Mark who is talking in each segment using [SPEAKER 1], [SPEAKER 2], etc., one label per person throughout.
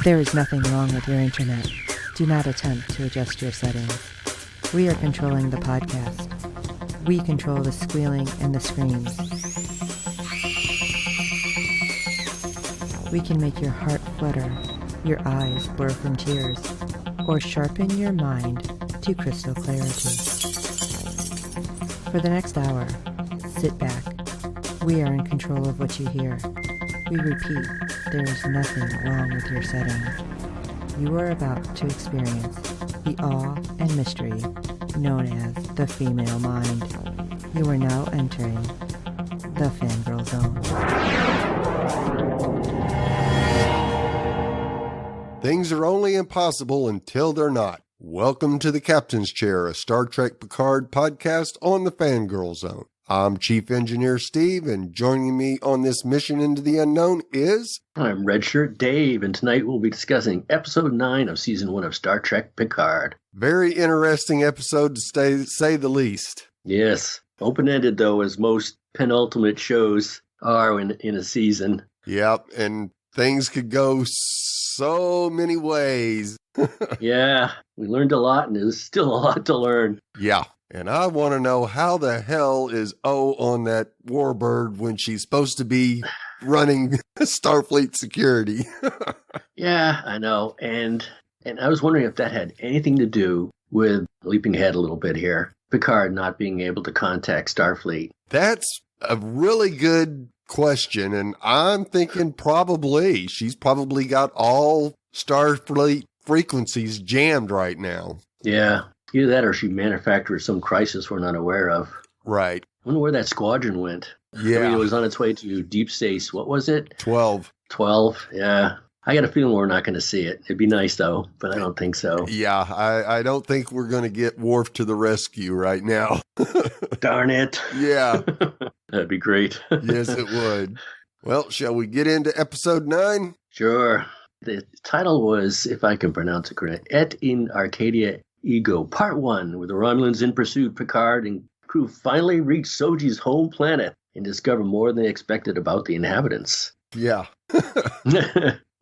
[SPEAKER 1] There is nothing wrong with your internet. Do not attempt to adjust your settings. We are controlling the podcast. We control the squealing and the screams. We can make your heart flutter, your eyes blur from tears, or sharpen your mind to crystal clarity. For the next hour, sit back. We are in control of what you hear. We repeat, there is nothing wrong with your settings. You are about to experience the awe and mystery known as the female mind. You are now entering the Fangirl Zone.
[SPEAKER 2] Things are only impossible until they're not. Welcome to the Captain's Chair, a Star Trek Picard podcast on the Fangirl Zone. I'm Chief Engineer Steve, and joining me on this mission into the unknown is...
[SPEAKER 3] I'm Redshirt Dave, and tonight we'll be discussing Episode 9 of Season 1 of Star Trek Picard.
[SPEAKER 2] Very interesting episode to say the least.
[SPEAKER 3] Yes. Open-ended, though, as most penultimate shows are in a season.
[SPEAKER 2] Yep, and things could go so many ways.
[SPEAKER 3] Yeah, we learned a lot, and there's still a lot to learn.
[SPEAKER 2] Yeah. And I want to know how the hell is O on that warbird when she's supposed to be running Starfleet security?
[SPEAKER 3] Yeah, I know. And I was wondering if that had anything to do with, leaping ahead a little bit here, Picard not being able to contact Starfleet.
[SPEAKER 2] That's a really good question. And I'm thinking probably. She's probably got all Starfleet frequencies jammed right now.
[SPEAKER 3] Yeah. Either that or she manufactured some crisis we're not aware of.
[SPEAKER 2] Right.
[SPEAKER 3] I wonder where that squadron went.
[SPEAKER 2] Yeah.
[SPEAKER 3] I mean, it was on its way to Deep Space. What was it?
[SPEAKER 2] 12.
[SPEAKER 3] 12, yeah. I got a feeling we're not going to see it. It'd be nice, though, but I don't think so.
[SPEAKER 2] Yeah, I don't think we're going to get Worf to the rescue right now.
[SPEAKER 3] Darn it.
[SPEAKER 2] Yeah.
[SPEAKER 3] That'd be great.
[SPEAKER 2] Yes, it would. Well, shall we get into Episode 9?
[SPEAKER 3] Sure. The title was, if I can pronounce it correctly, Et in Arcadia Ego, Part 1, with the Romulans in pursuit. Picard and crew finally reach Soji's home planet and discover more than they expected about the inhabitants.
[SPEAKER 2] Yeah.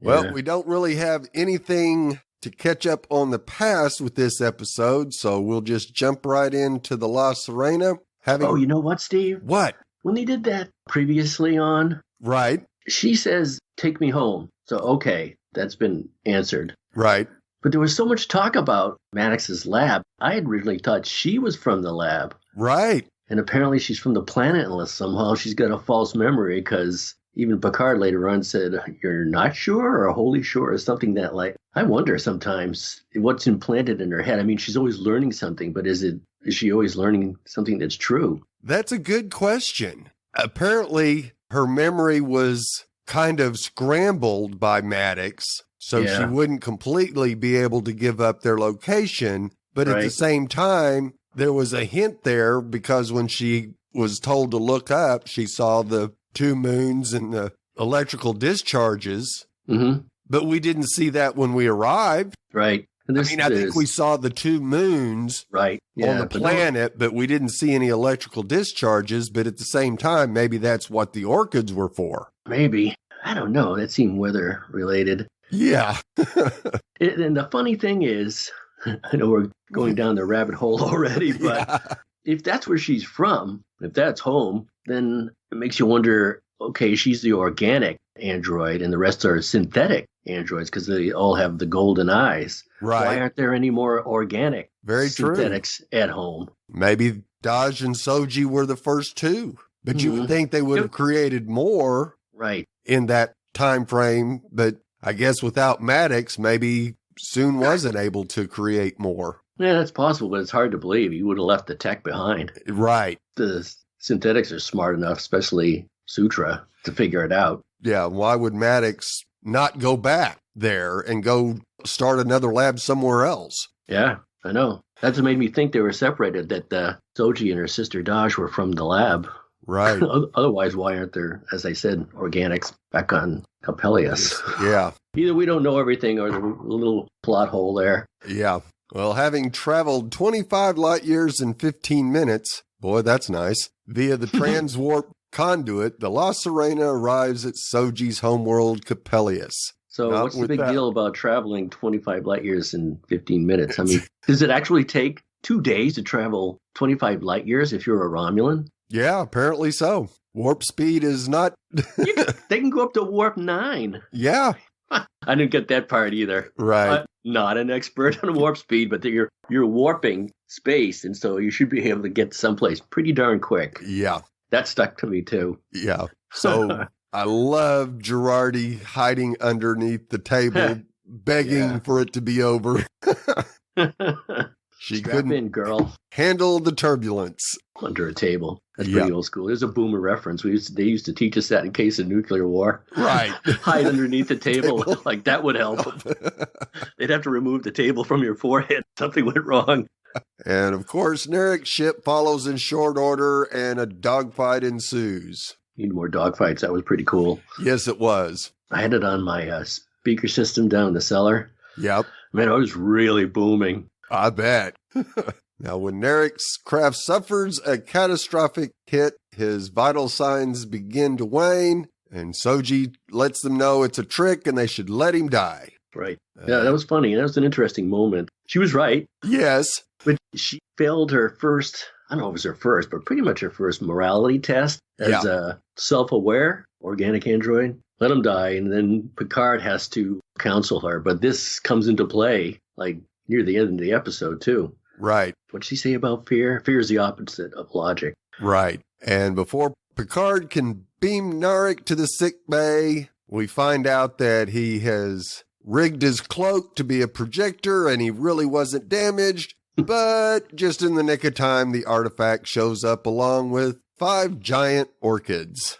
[SPEAKER 2] Well,
[SPEAKER 3] Yeah.
[SPEAKER 2] we don't really have anything to catch up on the past with this episode, so we'll just jump right into the La Sirena.
[SPEAKER 3] Oh, you know what, Steve?
[SPEAKER 2] What?
[SPEAKER 3] When they did that previously on,
[SPEAKER 2] Right.
[SPEAKER 3] she says, take me home. So, okay, that's been answered.
[SPEAKER 2] Right.
[SPEAKER 3] But there was so much talk about Maddox's lab. I had originally thought she was from the lab.
[SPEAKER 2] Right.
[SPEAKER 3] And apparently she's from the planet, unless somehow she's got a false memory, because even Picard later on said, you're not sure or wholly sure or something that like. I wonder sometimes what's implanted in her head. I mean, she's always learning something, but is she always learning something that's true?
[SPEAKER 2] That's a good question. Apparently, her memory was kind of scrambled by Maddox, so
[SPEAKER 3] Yeah.
[SPEAKER 2] she wouldn't completely be able to give up their location. But at the
[SPEAKER 3] Right.
[SPEAKER 2] same time, there was a hint there because when she was told to look up, she saw the 2 moons and the electrical discharges.
[SPEAKER 3] Mm-hmm.
[SPEAKER 2] But we didn't see that when we arrived.
[SPEAKER 3] Right. And
[SPEAKER 2] I think we saw the 2 moons
[SPEAKER 3] right.
[SPEAKER 2] on the planet, but we didn't see any electrical discharges. But at the same time, maybe that's what the orchids were for.
[SPEAKER 3] Maybe. I don't know. That seemed weather related.
[SPEAKER 2] Yeah.
[SPEAKER 3] And the funny thing is, I know we're going down the rabbit hole already, but if that's where she's from, if that's home, then it makes you wonder, okay, she's the organic android and the rest are synthetic androids because they all have the golden eyes.
[SPEAKER 2] Right.
[SPEAKER 3] Why aren't there any more organic
[SPEAKER 2] Very true.
[SPEAKER 3] synthetics at home?
[SPEAKER 2] Maybe Daj and Soji were the first 2, but you would think they would have created more
[SPEAKER 3] Right.
[SPEAKER 2] in that time frame. But I guess without Maddox, maybe Soon wasn't able to create more.
[SPEAKER 3] Yeah, that's possible, but it's hard to believe. You would have left the tech behind.
[SPEAKER 2] Right.
[SPEAKER 3] The synthetics are smart enough, especially Sutra, to figure it out.
[SPEAKER 2] Yeah. Why would Maddox not go back there and go start another lab somewhere else?
[SPEAKER 3] Yeah, I know. That's what made me think they were separated, that Soji and her sister Daj were from the lab.
[SPEAKER 2] Right.
[SPEAKER 3] Otherwise, why aren't there, as I said, organics back on Capellius?
[SPEAKER 2] Yeah.
[SPEAKER 3] Either we don't know everything or there's a little plot hole there.
[SPEAKER 2] Yeah. Well, having traveled 25 light years in 15 minutes, boy, that's nice, via the transwarp conduit, the La Sirena arrives at Soji's homeworld, Capellius.
[SPEAKER 3] So
[SPEAKER 2] Not
[SPEAKER 3] what's the
[SPEAKER 2] with
[SPEAKER 3] big
[SPEAKER 2] that.
[SPEAKER 3] deal about traveling 25 light years in 15 minutes? I mean, does it actually take 2 days to travel 25 light years if you're a Romulan?
[SPEAKER 2] Yeah, apparently so. Warp speed is not.
[SPEAKER 3] They can go up to warp 9.
[SPEAKER 2] Yeah,
[SPEAKER 3] I didn't get that part either.
[SPEAKER 2] right.
[SPEAKER 3] I'm not an expert on warp speed, but you're warping space, and so you should be able to get someplace pretty darn quick.
[SPEAKER 2] Yeah,
[SPEAKER 3] That stuck to me too.
[SPEAKER 2] yeah. So I love Girardi hiding underneath the table, begging
[SPEAKER 3] Yeah.
[SPEAKER 2] for it to be over. She
[SPEAKER 3] Strap
[SPEAKER 2] couldn't
[SPEAKER 3] in, girl.
[SPEAKER 2] handle the turbulence.
[SPEAKER 3] Under a table. That's
[SPEAKER 2] Yeah.
[SPEAKER 3] pretty old school. There's a boomer reference. They used to teach us that in case of nuclear war.
[SPEAKER 2] Right.
[SPEAKER 3] Hide underneath the table. Like that would help. They'd have to remove the table from your forehead. Something went wrong.
[SPEAKER 2] And of course, Narek's ship follows in short order and a dogfight ensues.
[SPEAKER 3] Need more dogfights. That was pretty cool.
[SPEAKER 2] Yes, it was.
[SPEAKER 3] I had it on my speaker system down in the cellar.
[SPEAKER 2] Yep,
[SPEAKER 3] Man, I was really booming.
[SPEAKER 2] I bet. Now, when Narek's craft suffers a catastrophic hit, his vital signs begin to wane, and Soji lets them know it's a trick and they should let him die.
[SPEAKER 3] Right. Yeah, that was funny. That was an interesting moment. She was right,
[SPEAKER 2] Yes.
[SPEAKER 3] but she failed her first, I don't know if it was her first, but pretty much her first morality test as a self-aware organic android. Let him die, and then Picard has to counsel her. But this comes into play like near the end of the episode, too.
[SPEAKER 2] Right,
[SPEAKER 3] What'd she say about fear? Fear is the opposite of logic.
[SPEAKER 2] right. And before Picard can beam Narek to the sick bay, we find out that he has rigged his cloak to be a projector and he really wasn't damaged. But just in the nick of time, the artifact shows up along with 5 giant orchids.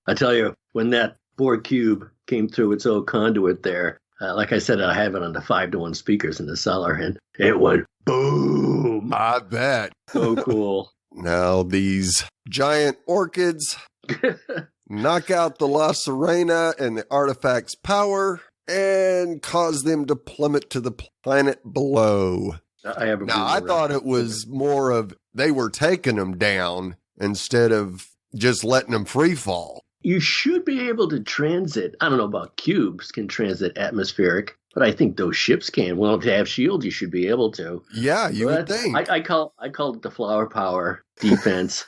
[SPEAKER 3] I tell you, when that Borg cube came through its old conduit there, like I said, I have it on the 5-to-1 speakers in the cellar, and it went boom.
[SPEAKER 2] I bet.
[SPEAKER 3] So cool.
[SPEAKER 2] Now, these giant orchids knock out the La Sirena and the artifact's power and cause them to plummet to the planet below.
[SPEAKER 3] I have a
[SPEAKER 2] Now, I thought it was more of they were taking them down instead of just letting them free fall.
[SPEAKER 3] You should be able to transit. I don't know about cubes can transit atmospheric, but I think those ships can. Well, if they have shields, you should be able to.
[SPEAKER 2] Yeah, you would think.
[SPEAKER 3] I call it the flower power defense.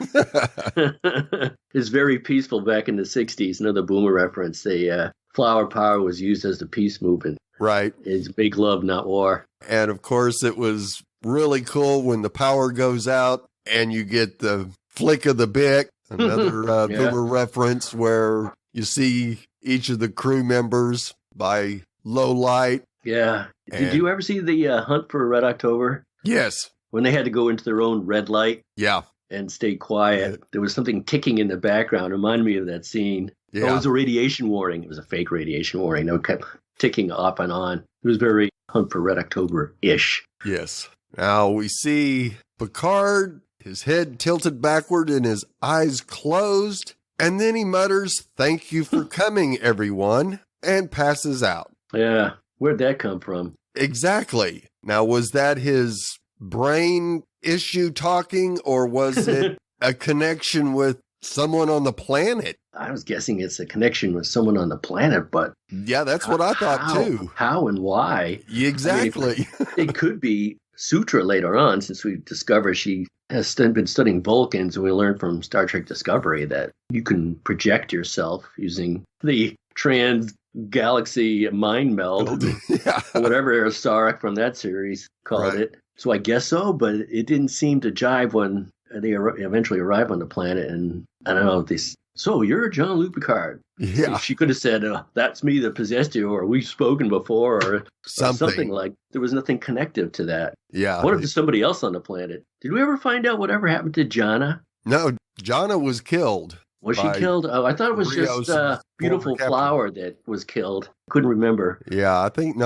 [SPEAKER 3] It's very peaceful back in the 60s. Another boomer reference. The flower power was used as the peace movement.
[SPEAKER 2] Right.
[SPEAKER 3] It's big love, not war.
[SPEAKER 2] And of course, it was really cool when the power goes out and you get the flick of the Bic, another boomer reference where you see each of the crew members by low light.
[SPEAKER 3] Yeah. Did you ever see the Hunt for Red October?
[SPEAKER 2] Yes.
[SPEAKER 3] When they had to go into their own red light
[SPEAKER 2] Yeah.
[SPEAKER 3] and stay quiet, there was something ticking in the background. It reminded me of that scene.
[SPEAKER 2] Yeah.
[SPEAKER 3] Oh, it was a radiation warning. It was a fake radiation warning. It kept ticking off and on. It was very Hunt for Red October-ish.
[SPEAKER 2] Yes. Now we see Picard, his head tilted backward and his eyes closed. And then he mutters, "Thank you for coming, everyone," and passes out.
[SPEAKER 3] Yeah. Where'd that come from?
[SPEAKER 2] Exactly. Now, was that his brain issue talking, or was it a connection with someone on the planet?
[SPEAKER 3] I was guessing it's a connection with someone on the planet, but
[SPEAKER 2] Yeah, that's what I thought too.
[SPEAKER 3] How and why?
[SPEAKER 2] Exactly.
[SPEAKER 3] It could be Sutra later on, since we discovered she has been studying Vulcans, and we learned from Star Trek Discovery that you can project yourself using the trans-galaxy mind meld,
[SPEAKER 2] Yeah.
[SPEAKER 3] whatever Sarek from that series called
[SPEAKER 2] Right.
[SPEAKER 3] it. So I guess so, but it didn't seem to jive when they eventually arrive on the planet. And I don't know if this. So you're Jean-Luc Picard.
[SPEAKER 2] Yeah.
[SPEAKER 3] She could have said, "That's me that possessed you," or "We've spoken before," or something like. There was nothing connective to that.
[SPEAKER 2] Yeah.
[SPEAKER 3] What if there's somebody else on the planet? Did we ever find out whatever happened to Jana?
[SPEAKER 2] No, Jana was killed.
[SPEAKER 3] Was she
[SPEAKER 2] by
[SPEAKER 3] killed? Oh, I thought it was
[SPEAKER 2] Rios,
[SPEAKER 3] just a beautiful
[SPEAKER 2] former captain.
[SPEAKER 3] flower that was killed. Couldn't remember.
[SPEAKER 2] Yeah, I think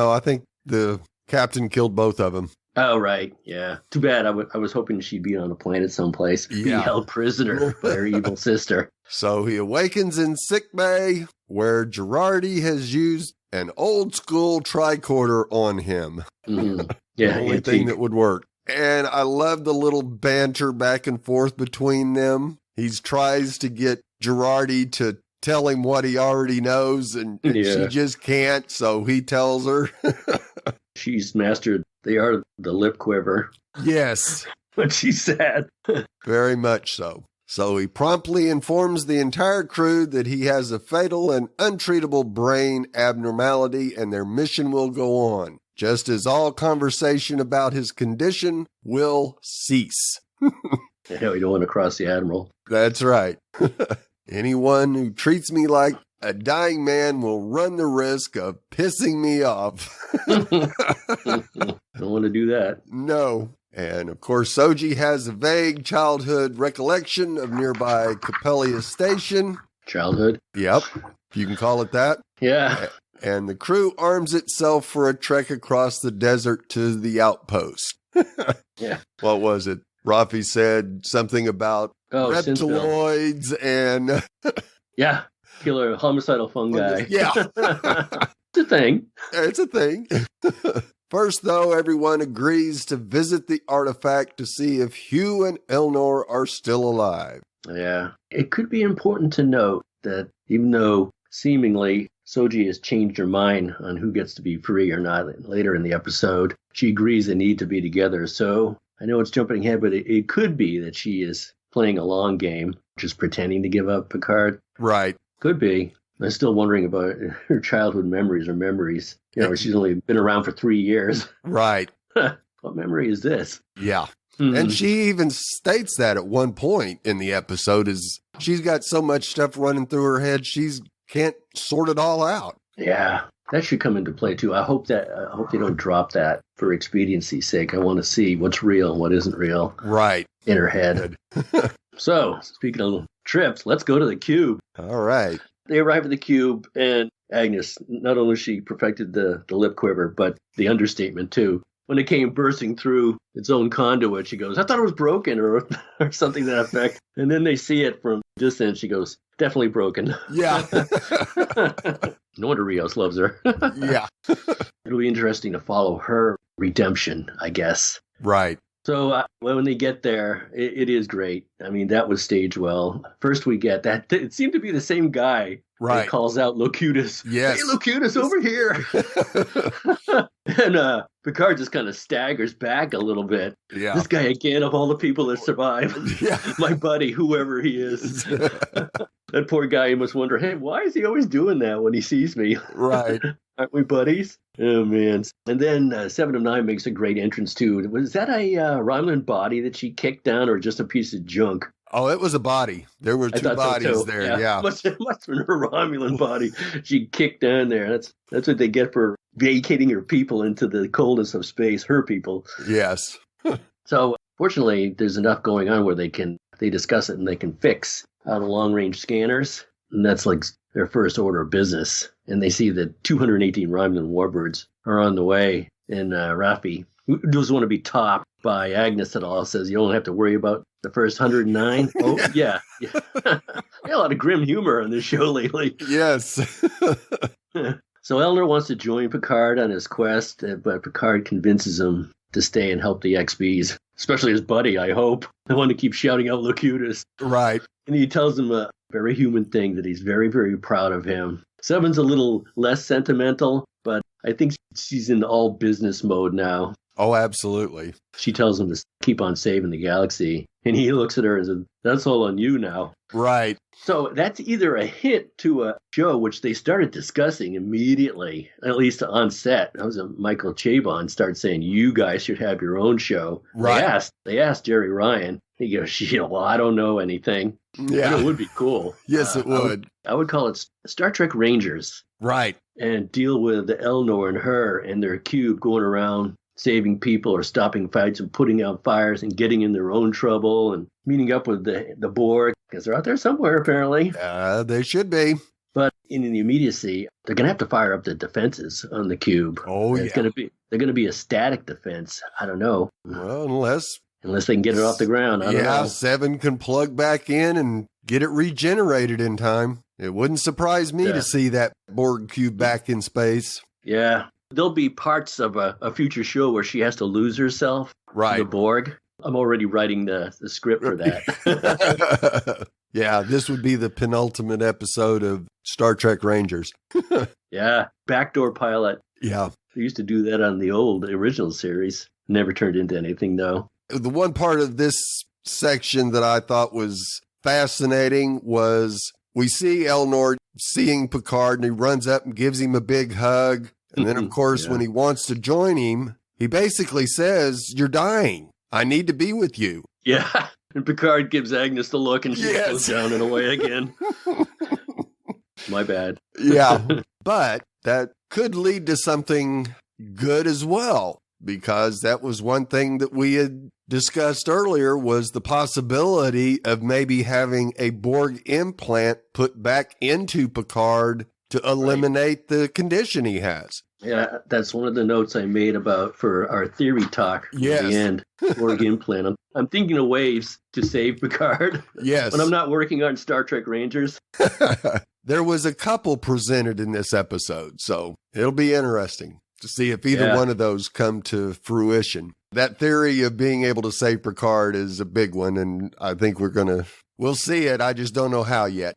[SPEAKER 2] the captain killed both of them.
[SPEAKER 3] Oh, right. Yeah. Too bad. I was hoping she'd be on a planet someplace, be
[SPEAKER 2] Yeah.
[SPEAKER 3] held prisoner by her evil sister.
[SPEAKER 2] So he awakens in sickbay, where Girardi has used an old school tricorder on him.
[SPEAKER 3] Mhm. Yeah.
[SPEAKER 2] The only thing that would work. And I love the little banter back and forth between them. He tries to get Girardi to tell him what he already knows, and she just can't, so he tells her.
[SPEAKER 3] She's mastered the art of the lip quiver.
[SPEAKER 2] Yes.
[SPEAKER 3] But she's sad.
[SPEAKER 2] Very much so. So he promptly informs the entire crew that he has a fatal and untreatable brain abnormality and their mission will go on, just as all conversation about his condition will cease.
[SPEAKER 3] Yeah, we don't want to cross the Admiral.
[SPEAKER 2] That's right. Anyone who treats me like a dying man will run the risk of pissing me off.
[SPEAKER 3] Don't want to do that.
[SPEAKER 2] No. And, of course, Soji has a vague childhood recollection of nearby Capellia Station.
[SPEAKER 3] Childhood?
[SPEAKER 2] Yep. You can call it that.
[SPEAKER 3] Yeah.
[SPEAKER 2] And the crew arms itself for a trek across the desert to the outpost.
[SPEAKER 3] Yeah.
[SPEAKER 2] What was it? Rafi said something about reptiloids and...
[SPEAKER 3] Yeah. Killer homicidal fungi.
[SPEAKER 2] Yeah.
[SPEAKER 3] It's a thing.
[SPEAKER 2] It's a thing. First, though, everyone agrees to visit the artifact to see if Hugh and Elnor are still alive.
[SPEAKER 3] Yeah. It could be important to note that even though seemingly Soji has changed her mind on who gets to be free or not later in the episode, she agrees they need to be together. So I know it's jumping ahead, but it could be that she is playing a long game, just pretending to give up Picard.
[SPEAKER 2] Right.
[SPEAKER 3] Could be. I'm still wondering about her childhood memories or memories. You know, she's only been around for 3 years.
[SPEAKER 2] Right.
[SPEAKER 3] What memory is this?
[SPEAKER 2] Yeah. And she even states that at one point in the episode is she's got so much stuff running through her head, she's can't sort it all out.
[SPEAKER 3] Yeah. That should come into play too. I hope they don't drop that for expediency's sake. I want to see what's real and what isn't real.
[SPEAKER 2] Right.
[SPEAKER 3] In her head. So, speaking of trips, let's go to the cube.
[SPEAKER 2] All right.
[SPEAKER 3] They arrive at the cube, and Agnes, not only she perfected the lip quiver, but the understatement too. When it came bursting through its own conduit, she goes, I thought it was broken or something to that effect. And then they see it from distance. She goes, definitely broken.
[SPEAKER 2] Yeah.
[SPEAKER 3] No wonder Rios loves her.
[SPEAKER 2] Yeah.
[SPEAKER 3] It'll be interesting to follow her redemption, I guess.
[SPEAKER 2] Right.
[SPEAKER 3] So when they get there, it is great. I mean, that was staged well. First we get that. It seemed to be the same guy that calls out Locutus.
[SPEAKER 2] Yes.
[SPEAKER 3] Hey, Locutus, over here. And Picard just kind of staggers back a little bit.
[SPEAKER 2] Yeah.
[SPEAKER 3] This guy again, of all the people that survived.
[SPEAKER 2] Yeah.
[SPEAKER 3] My buddy, whoever he is. That poor guy, he must wonder, hey, why is he always doing that when he sees me?
[SPEAKER 2] Right.
[SPEAKER 3] Aren't we buddies? Oh, man. And then 7 of 9 makes a great entrance, too. Was that a Romulan body that she kicked down or just a piece of junk?
[SPEAKER 2] Oh, it was a body. There were two bodies there, yeah.
[SPEAKER 3] Must have been her Romulan body. She kicked down there. That's what they get for vacating her people into the coldness of space, her people.
[SPEAKER 2] Yes.
[SPEAKER 3] So, fortunately, there's enough going on where they discuss it and they can fix the long-range scanners. And that's like their first order of business. And they see that 218 Romulan warbirds are on the way. And Raffi, who doesn't want to be topped by Agnes at all, says you don't have to worry about the first 109. Oh, yeah. A lot of grim humor on this show lately.
[SPEAKER 2] Yes.
[SPEAKER 3] So Elnor wants to join Picard on his quest, but Picard convinces him to stay and help the XBs, especially his buddy, I hope. I want to keep shouting out Locutus.
[SPEAKER 2] Right.
[SPEAKER 3] And he tells him a very human thing that he's very, very proud of him. Seven's a little less sentimental, but I think she's in all business mode now.
[SPEAKER 2] Oh, absolutely.
[SPEAKER 3] She tells him to keep on saving the galaxy. And he looks at her and says, that's all on you now.
[SPEAKER 2] Right.
[SPEAKER 3] So that's either a hint to a show which they started discussing immediately, at least on set. That was Michael Chabon started saying, you guys should have your own show.
[SPEAKER 2] Right.
[SPEAKER 3] They asked Jerry Ryan. He goes, well, I don't know anything.
[SPEAKER 2] Yeah.
[SPEAKER 3] But it would be cool.
[SPEAKER 2] Yes, it would.
[SPEAKER 3] I would call it Star Trek Rangers.
[SPEAKER 2] Right.
[SPEAKER 3] And deal with Elnor and her and their cube going around saving people or stopping fights and putting out fires and getting in their own trouble and meeting up with the Borg, because they're out there somewhere, apparently.
[SPEAKER 2] They should be.
[SPEAKER 3] But in the immediacy, they're going to have to fire up the defenses on the cube.
[SPEAKER 2] Oh,
[SPEAKER 3] they're going to be a static defense. I don't know.
[SPEAKER 2] Well, unless
[SPEAKER 3] they can get it off the ground. I don't know.
[SPEAKER 2] 7 can plug back in and get it regenerated in time. It wouldn't surprise me to see that Borg cube back in space.
[SPEAKER 3] Yeah. There'll be parts of a future show where she has to lose herself.
[SPEAKER 2] Right.
[SPEAKER 3] To the Borg. I'm already writing the script for that.
[SPEAKER 2] Yeah, this would be the penultimate episode of Star Trek Rangers.
[SPEAKER 3] Yeah, backdoor pilot.
[SPEAKER 2] Yeah.
[SPEAKER 3] They used to do that on the original series. Never turned into anything, though.
[SPEAKER 2] The one part of this section that I thought was fascinating was we see Elnor seeing Picard, and he runs up and gives him a big hug. And then, of course, when he wants to join him, he basically says, "You're dying. I need to be with you."
[SPEAKER 3] Yeah. And Picard gives Agnes the look, and she goes down and away again. My bad.
[SPEAKER 2] Yeah. But that could lead to something good as well, because that was one thing that we had discussed earlier, was the possibility of maybe having a Borg implant put back into Picard to eliminate the condition he has.
[SPEAKER 3] Yeah, that's one of the notes I made for our theory talk at the end. Borg implant. I'm thinking of ways to save Picard.
[SPEAKER 2] Yes.
[SPEAKER 3] When I'm not working on Star Trek Rangers.
[SPEAKER 2] There was a couple presented in this episode, so it'll be interesting to see if either one of those come to fruition. That theory of being able to save Picard is a big one, and I think we'll see it. I just don't know how yet.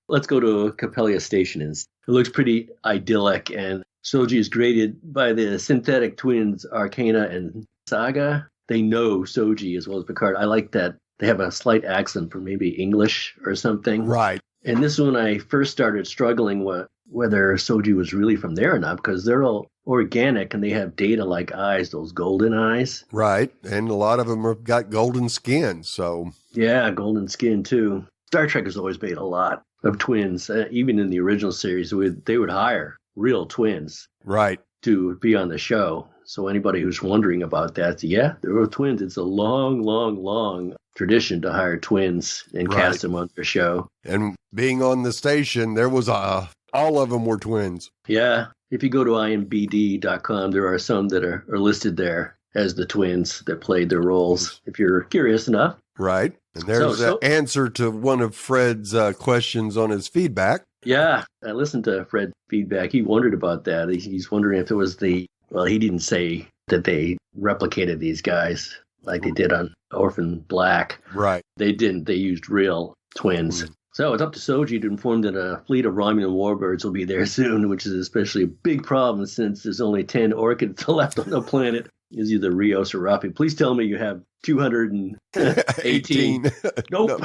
[SPEAKER 3] Let's go to Capella Station. It looks pretty idyllic, and Soji is graded by the synthetic twins Arcana and Saga. They know Soji as well as Picard. I like that they have a slight accent for maybe English or something.
[SPEAKER 2] Right.
[SPEAKER 3] And this is when I first started struggling with whether Soji was really from there or not, because they're all organic and they have Data-like eyes, those golden eyes.
[SPEAKER 2] Right. And a lot of them have got golden skin, so.
[SPEAKER 3] Yeah, golden skin too. Star Trek has always made a lot of twins. Even in the original series, they would hire real twins.
[SPEAKER 2] Right.
[SPEAKER 3] To be on the show. So anybody who's wondering about that, yeah, there were twins. It's a long, long, long tradition to hire twins and cast them on their show.
[SPEAKER 2] And being on the station, there was all of them were twins.
[SPEAKER 3] Yeah. If you go to imbd.com, there are some that are listed there as the twins that played their roles, if you're curious enough.
[SPEAKER 2] Right. And there's an answer to one of Fred's questions on his feedback.
[SPEAKER 3] Yeah, I listened to Fred's feedback. He wondered about that. He's wondering if it was he didn't say that they replicated these guys like they did on Orphan Black.
[SPEAKER 2] Right.
[SPEAKER 3] They didn't. They used real twins. Mm-hmm. So it's up to Soji to inform that a fleet of Romulan warbirds will be there soon, which is especially a big problem since there's only 10 orchids left on the planet. Is either Rios or Rafi. Please tell me you have 218. Nope.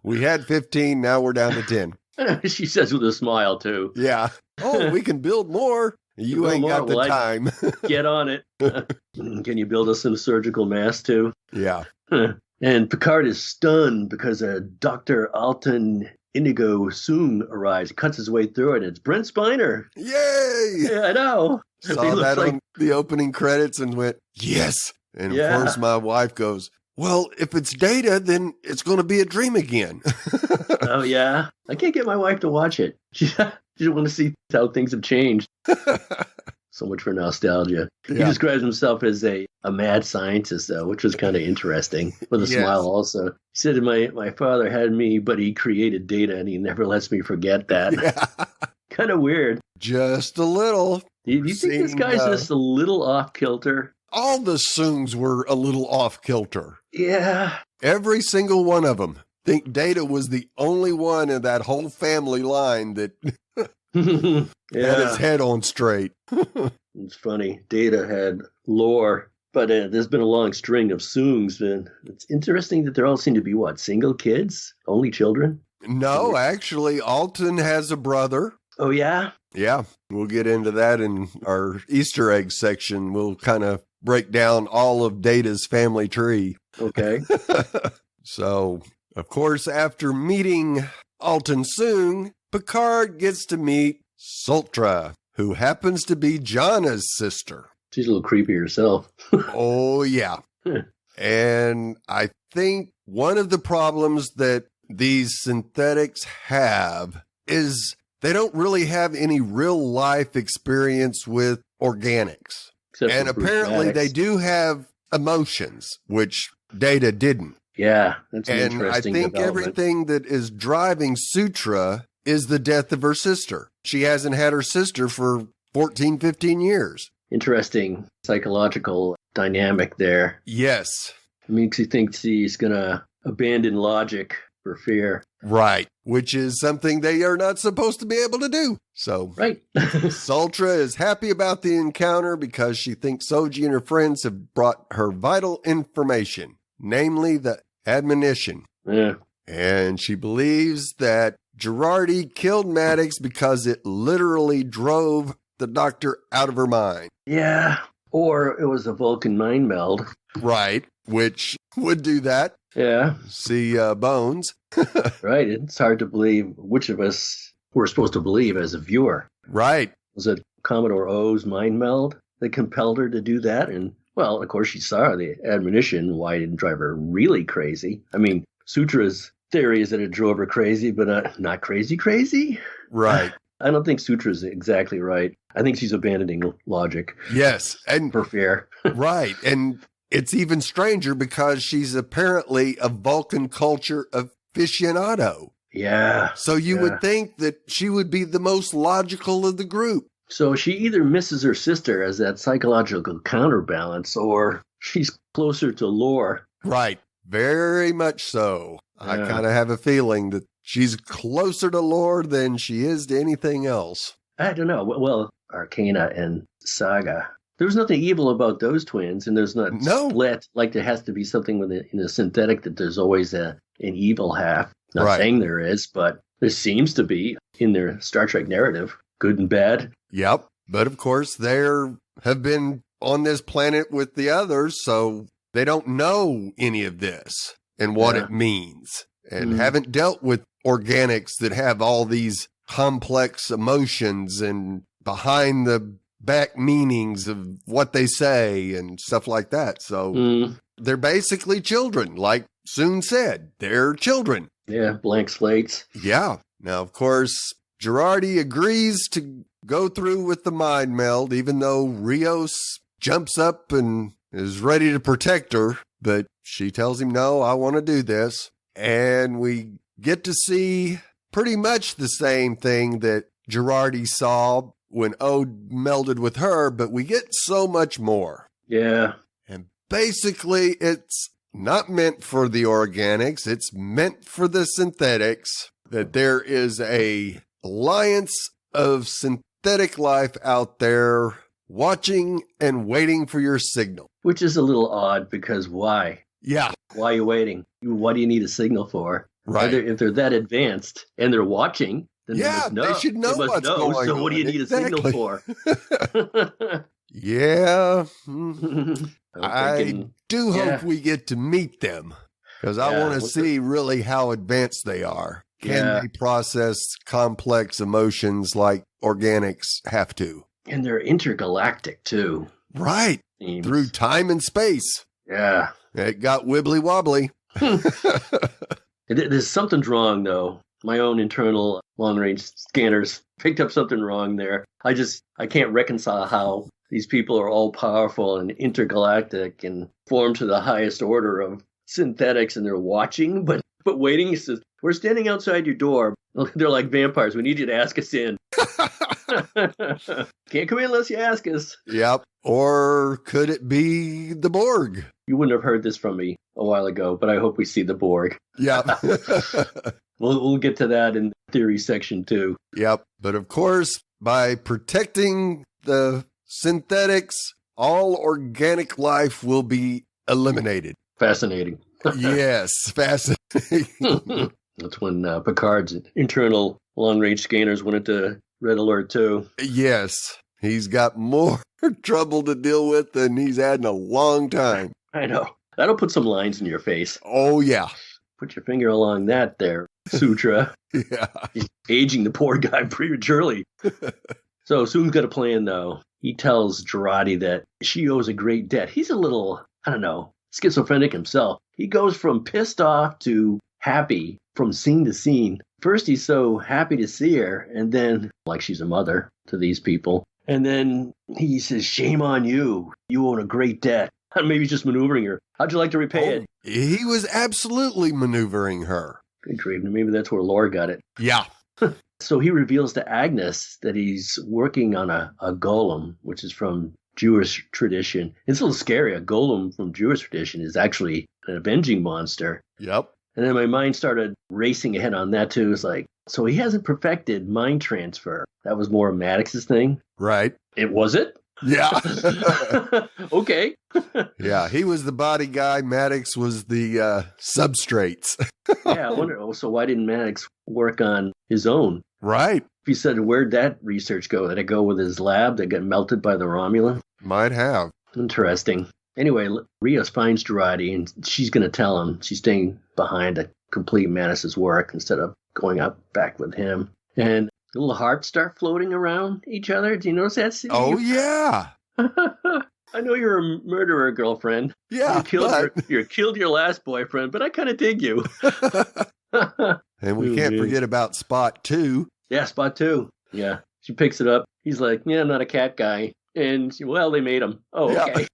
[SPEAKER 2] We had 15, now we're down to 10.
[SPEAKER 3] She says with a smile, too.
[SPEAKER 2] Yeah. Oh, we can build more. You ain't got the time.
[SPEAKER 3] Get on it. Can you build us some surgical masks, too?
[SPEAKER 2] Yeah.
[SPEAKER 3] And Picard is stunned because Dr. Alton Inigo Soong arrives. He cuts his way through it, and it's Brent Spiner.
[SPEAKER 2] Yay!
[SPEAKER 3] Yeah, I know.
[SPEAKER 2] Saw that on the opening credits and went, yes. And of course, my wife goes, well, if it's Data, then it's going to be a dream again.
[SPEAKER 3] Oh, yeah. I can't get my wife to watch it. She doesn't want to see how things have changed. So much for nostalgia. Yeah. He describes himself as a mad scientist, though, which was kind of interesting, with a smile also. He said, my father had me, but he created Data, and he never lets me forget that. Yeah. Kind of weird.
[SPEAKER 2] Just a little.
[SPEAKER 3] Do you think this guy's just a little off-kilter?
[SPEAKER 2] All the Soongs were a little off-kilter.
[SPEAKER 3] Yeah.
[SPEAKER 2] Every single one of them. I think Data was the only one in that whole family line that had his head on straight.
[SPEAKER 3] It's funny. Data had lore, but there's been a long string of Soongs. And it's interesting that they all seem to be, single kids? Only children?
[SPEAKER 2] No, actually, Alton has a brother.
[SPEAKER 3] Oh, yeah?
[SPEAKER 2] Yeah, we'll get into that in our Easter egg section. We'll kind of break down all of Data's family tree.
[SPEAKER 3] Okay.
[SPEAKER 2] So, of course, after meeting Alton Soong, Picard gets to meet Sultra, who happens to be Jana's sister.
[SPEAKER 3] She's a little creepy herself.
[SPEAKER 2] Oh, yeah. And I think one of the problems that these synthetics have is they don't really have any real life experience with organics. And apparently they do have emotions, which Data didn't.
[SPEAKER 3] Yeah, that's an interesting
[SPEAKER 2] And I think everything that is driving Sutra is the death of her sister. She hasn't had her sister for 14, 15 years.
[SPEAKER 3] Interesting psychological dynamic there.
[SPEAKER 2] Yes.
[SPEAKER 3] It makes you think she's going to abandon logic for fear.
[SPEAKER 2] Right, which is something they are not supposed to be able to do. So,
[SPEAKER 3] Right.
[SPEAKER 2] Sultra is happy about the encounter because she thinks Soji and her friends have brought her vital information, namely the admonition.
[SPEAKER 3] Yeah.
[SPEAKER 2] And she believes that Girardi killed Maddox because it literally drove the doctor out of her mind.
[SPEAKER 3] Yeah. Or it was a Vulcan mind meld.
[SPEAKER 2] Right, which would do that.
[SPEAKER 3] Yeah.
[SPEAKER 2] See bones.
[SPEAKER 3] Right. It's hard to believe which of us we're supposed to believe as a viewer.
[SPEAKER 2] Right.
[SPEAKER 3] Was it Commodore O's mind meld that compelled her to do that? And, well, of course, she saw the admonition. Why it didn't drive her really crazy? I mean, Sutra's theory is that it drove her crazy, but not crazy?
[SPEAKER 2] Right.
[SPEAKER 3] I don't think Sutra's exactly right. I think she's abandoning logic.
[SPEAKER 2] Yes. And
[SPEAKER 3] for fear.
[SPEAKER 2] right. And it's even stranger because she's apparently a Vulcan culture aficionado.
[SPEAKER 3] Yeah.
[SPEAKER 2] So you would think that she would be the most logical of the group.
[SPEAKER 3] So she either misses her sister as that psychological counterbalance, or she's closer to Lore.
[SPEAKER 2] Right. Very much so. I kind of have a feeling that she's closer to Lore than she is to anything else.
[SPEAKER 3] I don't know. Well, Arcana and Saga. There's nothing evil about those twins, and there's not split like there has to be something in a synthetic that there's always an evil half. Not saying there is, but there seems to be in their Star Trek narrative, good and bad.
[SPEAKER 2] Yep. But of course, they have been on this planet with the others, so they don't know any of this and what it means, and haven't dealt with organics that have all these complex emotions and behind the back meanings of what they say and stuff like that. So they're basically children, like Soon said. They're children.
[SPEAKER 3] Yeah, blank slates.
[SPEAKER 2] Yeah. Now, of course, Girardi agrees to go through with the mind meld, even though Rios jumps up and is ready to protect her. But she tells him, no, I want to do this. And we get to see pretty much the same thing that Girardi saw when Ode melded with her, but we get so much more.
[SPEAKER 3] Yeah.
[SPEAKER 2] And basically, it's not meant for the organics. It's meant for the synthetics, that there is a alliance of synthetic life out there watching and waiting for your signal.
[SPEAKER 3] Which is a little odd because why?
[SPEAKER 2] Yeah.
[SPEAKER 3] Why are you waiting? What do you need a signal for?
[SPEAKER 2] Right.
[SPEAKER 3] If they're that advanced and they're watching, then
[SPEAKER 2] they should know what's going on.
[SPEAKER 3] So what do you need a signal for?
[SPEAKER 2] Yeah. I do hope we get to meet them, because I want to see really how advanced they are. Can they process complex emotions like organics have to?
[SPEAKER 3] And they're intergalactic, too.
[SPEAKER 2] Right. Through time and space.
[SPEAKER 3] Yeah.
[SPEAKER 2] It got wibbly wobbly.
[SPEAKER 3] There's something wrong, though. My own internal long-range scanners picked up something wrong there. I can't reconcile how these people are all powerful and intergalactic and formed to the highest order of synthetics, and they're watching, but waiting. He says, we're standing outside your door. They're like vampires. We need you to ask us in. Can't come in unless you ask us.
[SPEAKER 2] Yep. Or could it be the Borg?
[SPEAKER 3] You wouldn't have heard this from me a while ago, but I hope we see the Borg.
[SPEAKER 2] Yep.
[SPEAKER 3] We'll get to that in the theory section too.
[SPEAKER 2] Yep. But of course, by protecting the synthetics, all organic life will be eliminated.
[SPEAKER 3] Fascinating.
[SPEAKER 2] Yes, fascinating.
[SPEAKER 3] That's when Picard's internal long-range scanners went into red alert too.
[SPEAKER 2] Yes. He's got more trouble to deal with than he's had in a long time.
[SPEAKER 3] I know. That'll put some lines in your face.
[SPEAKER 2] Oh, yeah.
[SPEAKER 3] Put your finger along that there, Sutra.
[SPEAKER 2] Yeah.
[SPEAKER 3] He's aging the poor guy prematurely. So Soon's got a plan, though. He tells Girardi that she owes a great debt. He's a little, schizophrenic himself. He goes from pissed off to happy from scene to scene. First, he's so happy to see her, and then, like she's a mother to these people. And then he says, shame on you. You own a great debt. Maybe he's just maneuvering her. How'd you like to repay it?
[SPEAKER 2] He was absolutely maneuvering her.
[SPEAKER 3] Good grief. Maybe that's where Laura got it.
[SPEAKER 2] Yeah.
[SPEAKER 3] So he reveals to Agnes that he's working on a golem, which is from Jewish tradition. It's a little scary. A golem from Jewish tradition is actually an avenging monster.
[SPEAKER 2] Yep.
[SPEAKER 3] And then my mind started racing ahead on that too. It's like, so he hasn't perfected mind transfer. That was more Maddox's thing.
[SPEAKER 2] Right.
[SPEAKER 3] It was it?
[SPEAKER 2] Yeah.
[SPEAKER 3] Okay.
[SPEAKER 2] Yeah, he was the body guy. Maddox was the substrates.
[SPEAKER 3] Yeah, I wonder, so why didn't Maddox work on his own?
[SPEAKER 2] Right.
[SPEAKER 3] If he said, where'd that research go? Did it go with his lab that got melted by the Romulan?
[SPEAKER 2] Might have.
[SPEAKER 3] Interesting. Anyway, Rios finds Girardi, and she's going to tell him she's staying behind to complete Manus's work instead of going up back with him. And little hearts start floating around each other. Do you notice that, Steve?
[SPEAKER 2] Oh, yeah.
[SPEAKER 3] I know you're a murderer, girlfriend.
[SPEAKER 2] Yeah.
[SPEAKER 3] You killed your last boyfriend, but I kind of dig you.
[SPEAKER 2] And we can't forget about Spot 2.
[SPEAKER 3] Yeah, Spot 2. Yeah. She picks it up. He's like, yeah, I'm not a cat guy. And, well, they made him. Oh, okay.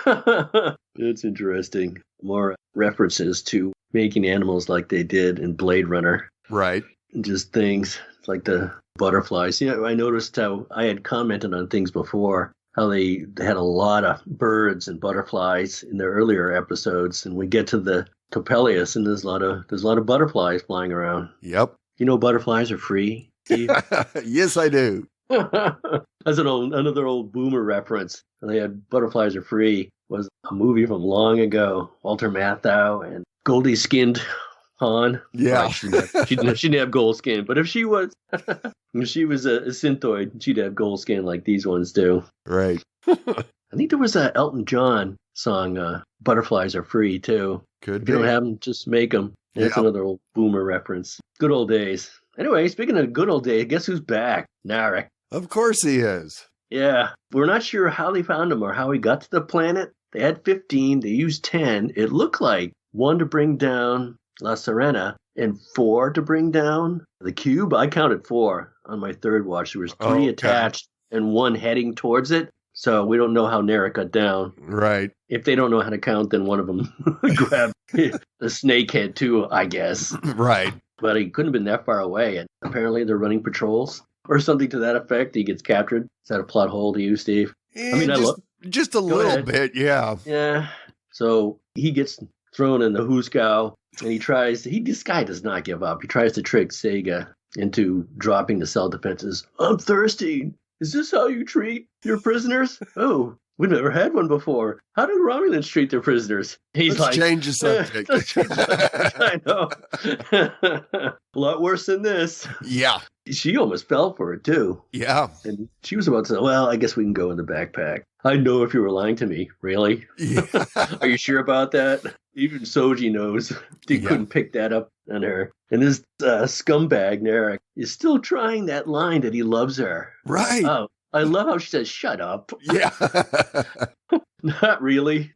[SPEAKER 3] Yeah. It's interesting. More references to making animals like they did in Blade Runner.
[SPEAKER 2] Right.
[SPEAKER 3] And just things like the butterflies. You know, I noticed how I had commented on things before, how they had a lot of birds and butterflies in the earlier episodes. And we get to the Coppelius, and there's a lot of butterflies flying around.
[SPEAKER 2] Yep.
[SPEAKER 3] You know butterflies are free, Steve?
[SPEAKER 2] Yes, I do.
[SPEAKER 3] That's another old boomer reference. They had Butterflies Are Free was a movie from long ago. Walter Matthau and Goldie skinned Han.
[SPEAKER 2] Yeah.
[SPEAKER 3] Right, she didn't have gold skin, but if she was a synthoid, she'd have gold skin like these ones do.
[SPEAKER 2] Right.
[SPEAKER 3] I think there was a Elton John song, Butterflies Are Free, too.
[SPEAKER 2] Could
[SPEAKER 3] If
[SPEAKER 2] be.
[SPEAKER 3] you don't have them, just make them. That's another old boomer reference. Good old days. Anyway, speaking of good old days, guess who's back? Narek.
[SPEAKER 2] Of course he is.
[SPEAKER 3] Yeah, we're not sure how they found him or how he got to the planet. They had 15, they used 10. It looked like 1 to bring down La Sirena and 4 to bring down the cube. I counted 4 on my third watch. There was 3 attached and 1 heading towards it. So we don't know how Narek got down.
[SPEAKER 2] Right.
[SPEAKER 3] If they don't know how to count, then one of them grabbed the snake head too, I guess.
[SPEAKER 2] Right.
[SPEAKER 3] But he couldn't have been that far away. And apparently they're running patrols or something to that effect. He gets captured. Is that a plot hole to you, Steve?
[SPEAKER 2] Just a little bit, yeah.
[SPEAKER 3] Yeah. So he gets thrown in the Hooskow, and this guy does not give up. He tries to trick Sega into dropping the cell defenses. I'm thirsty. Is this how you treat your prisoners? Oh, we've never had one before. How do Romulans treat their prisoners?
[SPEAKER 2] Let's change the subject.
[SPEAKER 3] I know. A lot worse than this.
[SPEAKER 2] Yeah.
[SPEAKER 3] She almost fell for it, too.
[SPEAKER 2] Yeah.
[SPEAKER 3] And she was about to say, well, I guess we can go in the backpack. I know if you were lying to me. Really?
[SPEAKER 2] Yeah.
[SPEAKER 3] Are you sure about that? Even Soji knows. He couldn't pick that up on her. And this scumbag, Narek, is still trying that line that he loves her.
[SPEAKER 2] Right.
[SPEAKER 3] Oh, I love how she says, shut up.
[SPEAKER 2] Yeah.
[SPEAKER 3] Not really.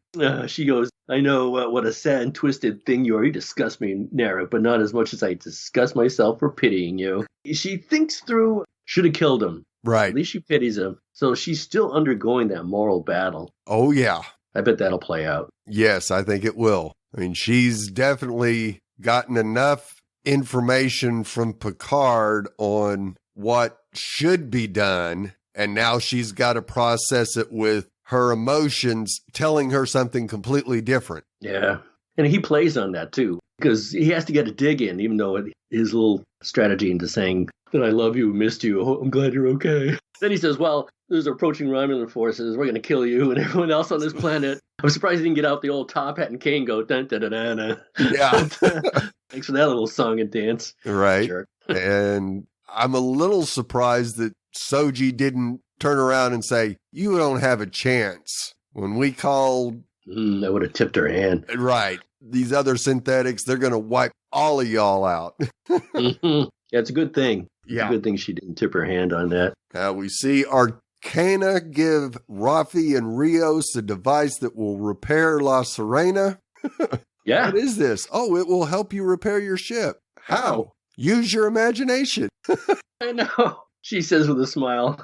[SPEAKER 3] She goes, I know what a sad and twisted thing you are. You disgust me, Narek, but not as much as I disgust myself for pitying you. She thinks through, should have killed him.
[SPEAKER 2] Right.
[SPEAKER 3] At least she pities him. So she's still undergoing that moral battle.
[SPEAKER 2] Oh, yeah.
[SPEAKER 3] I bet that'll play out.
[SPEAKER 2] Yes, I think it will. I mean, she's definitely gotten enough information from Picard on what should be done, and now she's got to process it with her emotions telling her something completely different.
[SPEAKER 3] Yeah. And he plays on that, too, because he has to get a dig in, even though his little strategy into saying that I love you, missed you, I'm glad you're okay. Then he says, well, there's approaching Romulan forces. We're going to kill you and everyone else on this planet. I'm surprised he didn't get out the old top hat and cane go, dun, dun, dun, dun, dun.
[SPEAKER 2] Yeah.
[SPEAKER 3] Thanks for that little song and dance.
[SPEAKER 2] Right.
[SPEAKER 3] Jerk.
[SPEAKER 2] And I'm a little surprised that Soji didn't turn around and say, you don't have a chance. When we called...
[SPEAKER 3] That would have tipped her hand.
[SPEAKER 2] Right. These other synthetics, they're going to wipe all of y'all out.
[SPEAKER 3] Mm-hmm. Yeah, it's a good thing.
[SPEAKER 2] Yeah.
[SPEAKER 3] It's a good thing she didn't tip her hand on that.
[SPEAKER 2] We see Arcana give Rafi and Rios a device that will repair La Sirena.
[SPEAKER 3] Yeah.
[SPEAKER 2] What is this? Oh, it will help you repair your ship. How? Use your imagination.
[SPEAKER 3] I know. She says with a smile.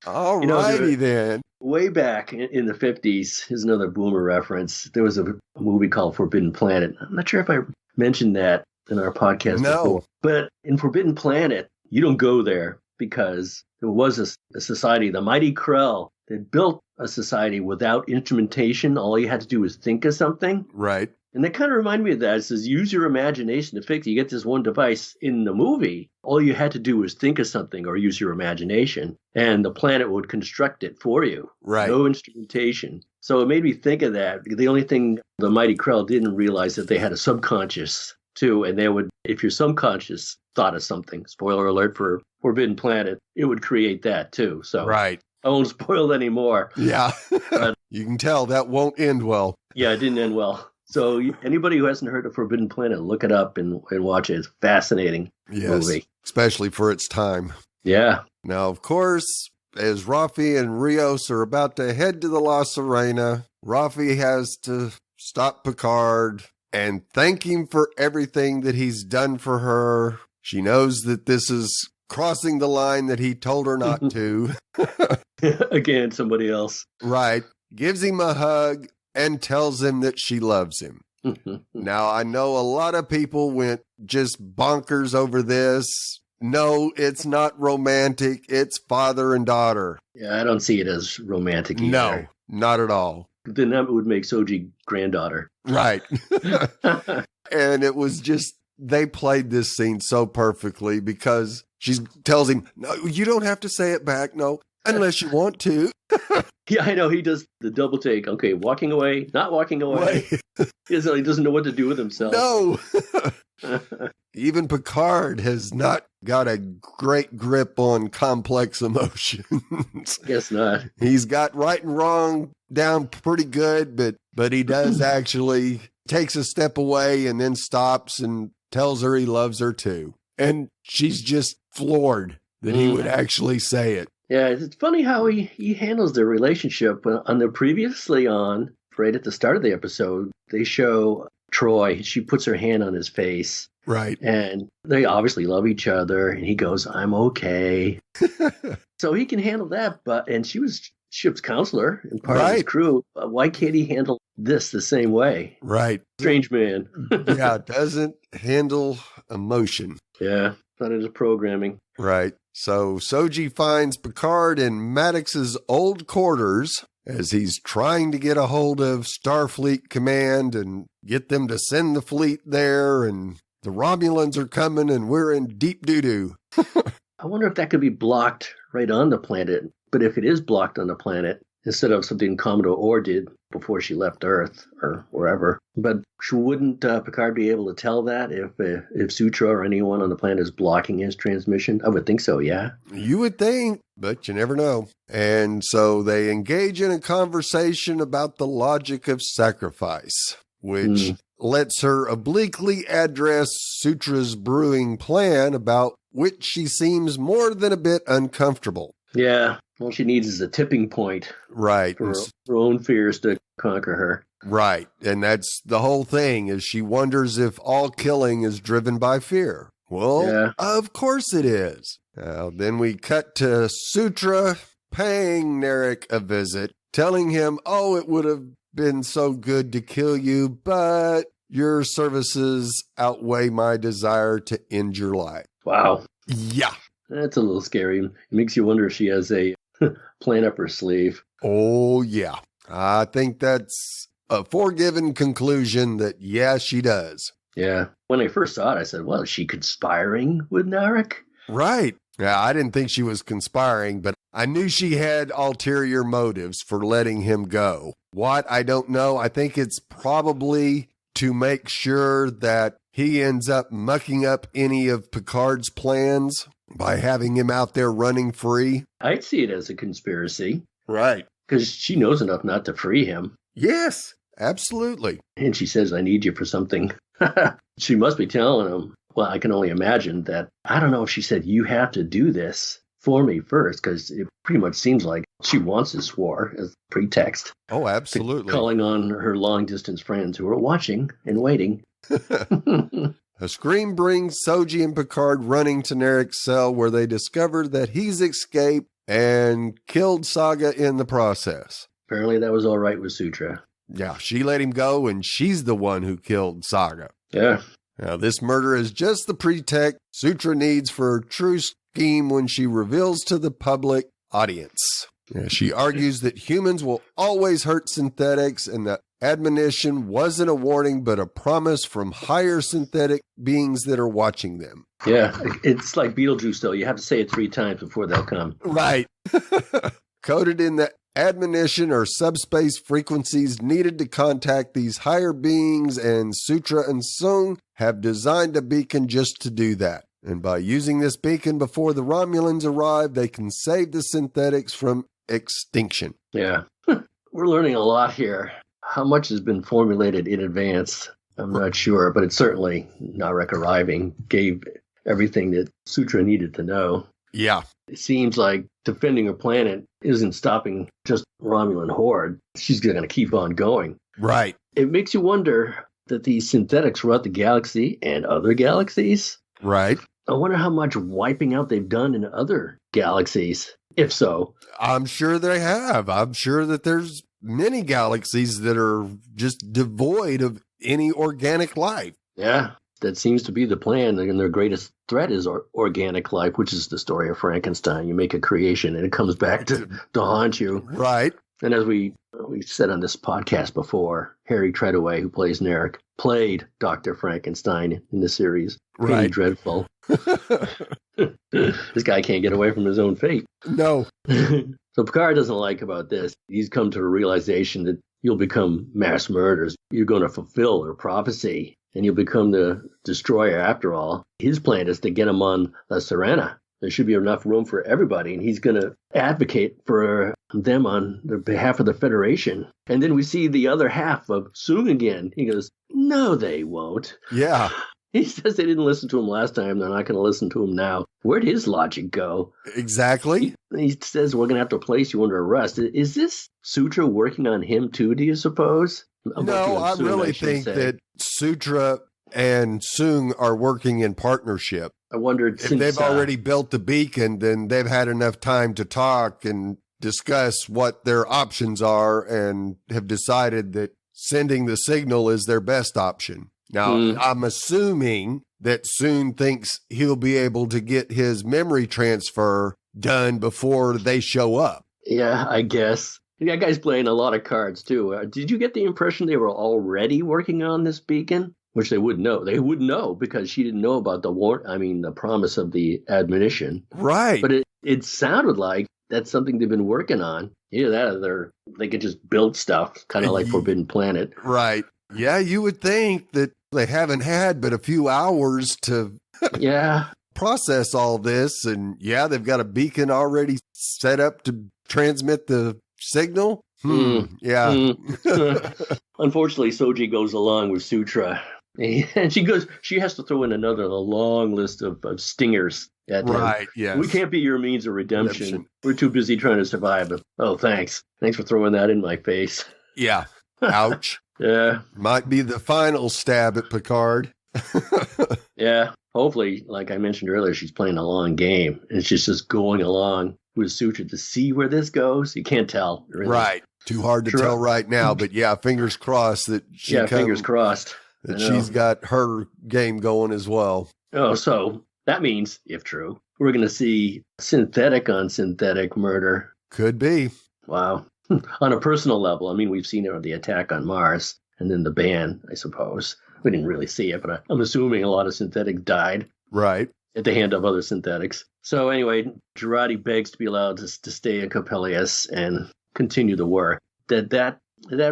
[SPEAKER 2] All righty then.
[SPEAKER 3] Way back in the 50s, here's another boomer reference. There was a movie called Forbidden Planet. I'm not sure if I mentioned that in our podcast before. But in Forbidden Planet, you don't go there. because there was a society, the Mighty Krell, that built a society without instrumentation. All you had to do was think of something.
[SPEAKER 2] Right.
[SPEAKER 3] And that kind of reminded me of that. It says, use your imagination to fix it. You get this one device in the movie. All you had to do was think of something or use your imagination, and the planet would construct it for you.
[SPEAKER 2] Right.
[SPEAKER 3] No instrumentation. So it made me think of that. The only thing the Mighty Krell didn't realize that they had a subconscious too. And they would, if your subconscious thought of something, spoiler alert for Forbidden Planet, it would create that too. So
[SPEAKER 2] right.
[SPEAKER 3] I won't spoil anymore.
[SPEAKER 2] Yeah. You can tell that won't end well.
[SPEAKER 3] Yeah, it didn't end well. So anybody who hasn't heard of Forbidden Planet, look it up and watch it. It's a fascinating movie.
[SPEAKER 2] Especially for its time.
[SPEAKER 3] Yeah.
[SPEAKER 2] Now, of course, as Rafi and Rios are about to head to the La Sirena, Rafi has to stop Picard and thank him for everything that he's done for her. She knows that this is crossing the line that he told her not to.
[SPEAKER 3] Again, somebody else.
[SPEAKER 2] Right. Gives him a hug and tells him that she loves him. Now, I know a lot of people went just bonkers over this. No, it's not romantic. It's father and daughter.
[SPEAKER 3] Yeah, I don't see it as romantic either.
[SPEAKER 2] No, not at all.
[SPEAKER 3] Then that would make Soji granddaughter.
[SPEAKER 2] Right. And it was just, they played this scene so perfectly because she tells him, no, you don't have to say it back. No, unless you want to.
[SPEAKER 3] Yeah, I know. He does the double take. Okay, walking away, not walking away. He doesn't know what to do with himself.
[SPEAKER 2] No. Even Picard has not got a great grip on complex emotions.
[SPEAKER 3] Guess not.
[SPEAKER 2] He's got right and wrong down pretty good, but he does actually takes a step away and then stops and tells her he loves her too. And she's just floored that he would actually say it.
[SPEAKER 3] Yeah, it's funny how he handles their relationship. On the previously on, right at the start of the episode, they show Troy. She puts her hand on his face.
[SPEAKER 2] Right.
[SPEAKER 3] And they obviously love each other. And he goes, I'm okay. So he can handle that. And she was ship's counselor and part of his crew. Why can't he handle this the same way?
[SPEAKER 2] Right.
[SPEAKER 3] Strange man.
[SPEAKER 2] Yeah, doesn't handle emotion.
[SPEAKER 3] Yeah, not into programming.
[SPEAKER 2] Right. So Soji finds Picard in Maddox's old quarters as he's trying to get a hold of Starfleet Command and get them to send the fleet there, and the Romulans are coming and we're in deep doo-doo.
[SPEAKER 3] I wonder if that could be blocked right on the planet. But if it is blocked on the planet, instead of something Commodore Orr did before she left Earth or wherever, but wouldn't Picard be able to tell that if Sutra or anyone on the planet is blocking his transmission? I would think so, yeah.
[SPEAKER 2] You would think, but you never know. And so they engage in a conversation about the logic of sacrifice, which lets her obliquely address Sutra's brewing plan, about which she seems more than a bit uncomfortable.
[SPEAKER 3] Yeah. All she needs is a tipping point.
[SPEAKER 2] Right.
[SPEAKER 3] For her own fears to conquer her.
[SPEAKER 2] Right. And that's the whole thing, is she wonders if all killing is driven by fear. Well, yeah. Of course it is. Then we cut to Sutra paying Narek a visit, telling him, oh, it would have been so good to kill you, but your services outweigh my desire to end your life.
[SPEAKER 3] Wow.
[SPEAKER 2] Yeah.
[SPEAKER 3] That's a little scary. It makes you wonder if she has a plan up her sleeve.
[SPEAKER 2] Oh, yeah. I think that's a foregone conclusion that, yeah, she does.
[SPEAKER 3] Yeah. When I first saw it, I said, well, is she conspiring with Narek?
[SPEAKER 2] Right. Yeah, I didn't think she was conspiring, but I knew she had ulterior motives for letting him go. What? I don't know. I think it's probably to make sure that he ends up mucking up any of Picard's plans by having him out there running free.
[SPEAKER 3] I'd see it as a conspiracy.
[SPEAKER 2] Right.
[SPEAKER 3] Because she knows enough not to free him.
[SPEAKER 2] Yes, absolutely.
[SPEAKER 3] And she says, I need you for something. She must be telling him, well, I can only imagine that. I don't know if she said, you have to do this for me first, because it pretty much seems like she wants this war as pretext.
[SPEAKER 2] Oh, absolutely.
[SPEAKER 3] Calling on her long-distance friends who are watching and waiting.
[SPEAKER 2] A scream brings Soji and Picard running to Narek's cell, where they discover that he's escaped and killed Saga in the process.
[SPEAKER 3] Apparently that was all right with Sutra.
[SPEAKER 2] Yeah, she let him go, and she's the one who killed Saga.
[SPEAKER 3] Yeah.
[SPEAKER 2] Now, this murder is just the pretext Sutra needs for a truce scheme when she reveals to the public audience. Yeah, she argues that humans will always hurt synthetics and that admonition wasn't a warning but a promise from higher synthetic beings that are watching them.
[SPEAKER 3] Yeah, it's like Beetlejuice, though. You have to say it 3 times before they'll come.
[SPEAKER 2] Right. Coded in the admonition are subspace frequencies needed to contact these higher beings, and Sutra and Sung have designed a beacon just to do that. And by using this beacon before the Romulans arrive, they can save the synthetics from extinction.
[SPEAKER 3] Yeah. We're learning a lot here. How much has been formulated in advance? I'm not sure, but it's certainly Narek arriving gave everything that Sutra needed to know.
[SPEAKER 2] Yeah.
[SPEAKER 3] It seems like defending her planet isn't stopping just Romulan horde. She's going to keep on going.
[SPEAKER 2] Right.
[SPEAKER 3] It makes you wonder that these synthetics throughout the galaxy and other galaxies.
[SPEAKER 2] Right.
[SPEAKER 3] I wonder how much wiping out they've done in other galaxies, if so.
[SPEAKER 2] I'm sure they have. I'm sure that there's many galaxies that are just devoid of any organic life.
[SPEAKER 3] Yeah, that seems to be the plan. And their greatest threat is organic life, which is the story of Frankenstein. You make a creation and it comes back to haunt you.
[SPEAKER 2] Right.
[SPEAKER 3] And as we said on this podcast before, Harry Treadaway, who plays Narek, played Dr. Frankenstein in the series.
[SPEAKER 2] Right.
[SPEAKER 3] Pretty dreadful. This guy can't get away from his own fate.
[SPEAKER 2] No.
[SPEAKER 3] So Picard doesn't like about this. He's come to the realization that you'll become mass murderers. You're going to fulfill their prophecy, and you'll become the destroyer after all. His plan is to get him on La Sirena. There should be enough room for everybody, and he's going to advocate for them on the behalf of the Federation. And then we see the other half of Sung again. He goes, no, they won't.
[SPEAKER 2] Yeah.
[SPEAKER 3] He says they didn't listen to him last time. They're not going to listen to him now. Where'd his logic go?
[SPEAKER 2] Exactly.
[SPEAKER 3] He says, we're going to have to place you under arrest. Is this Sutra working on him too, do you suppose?
[SPEAKER 2] No, I really think that Sutra and Sung are working in partnership.
[SPEAKER 3] I wondered,
[SPEAKER 2] if they've already built the beacon, then they've had enough time to talk and discuss what their options are and have decided that sending the signal is their best option. Now, I'm assuming that Sung thinks he'll be able to get his memory transfer done before they show up.
[SPEAKER 3] Yeah, I guess. That guy's playing a lot of cards, too. Did you get the impression they were already working on this beacon? Which they wouldn't know. They wouldn't know because she didn't know about the promise of the admonition.
[SPEAKER 2] Right.
[SPEAKER 3] But it sounded like that's something they've been working on. Either that or they could just build stuff, kind of like Forbidden Planet.
[SPEAKER 2] Right. Yeah, you would think that they haven't had but a few hours to process all this. And yeah, they've got a beacon already set up to transmit the signal. Yeah.
[SPEAKER 3] Unfortunately, Soji goes along with Sutra. And she has to throw in a long list of stingers at him.
[SPEAKER 2] Right, yes.
[SPEAKER 3] We can't be your means of redemption. We're too busy trying to survive. Oh, thanks. Thanks for throwing that in my face.
[SPEAKER 2] Yeah. Ouch.
[SPEAKER 3] Yeah.
[SPEAKER 2] Might be the final stab at Picard.
[SPEAKER 3] Yeah. Hopefully, like I mentioned earlier, she's playing a long game. And it's just going along with Sutra to see where this goes. You can't tell. Really.
[SPEAKER 2] Right. Too hard to tell right now. But yeah, fingers crossed that
[SPEAKER 3] fingers crossed.
[SPEAKER 2] That she's got her game going as well.
[SPEAKER 3] Oh, so that means, if true, we're going to see synthetic on synthetic murder.
[SPEAKER 2] Could be.
[SPEAKER 3] Wow. On a personal level, I mean, we've seen it on the attack on Mars and then the ban, I suppose. We didn't really see it, but I'm assuming a lot of synthetics died.
[SPEAKER 2] Right.
[SPEAKER 3] At the hand of other synthetics. So anyway, Girardi begs to be allowed to stay in Coppelius and continue the work. Did that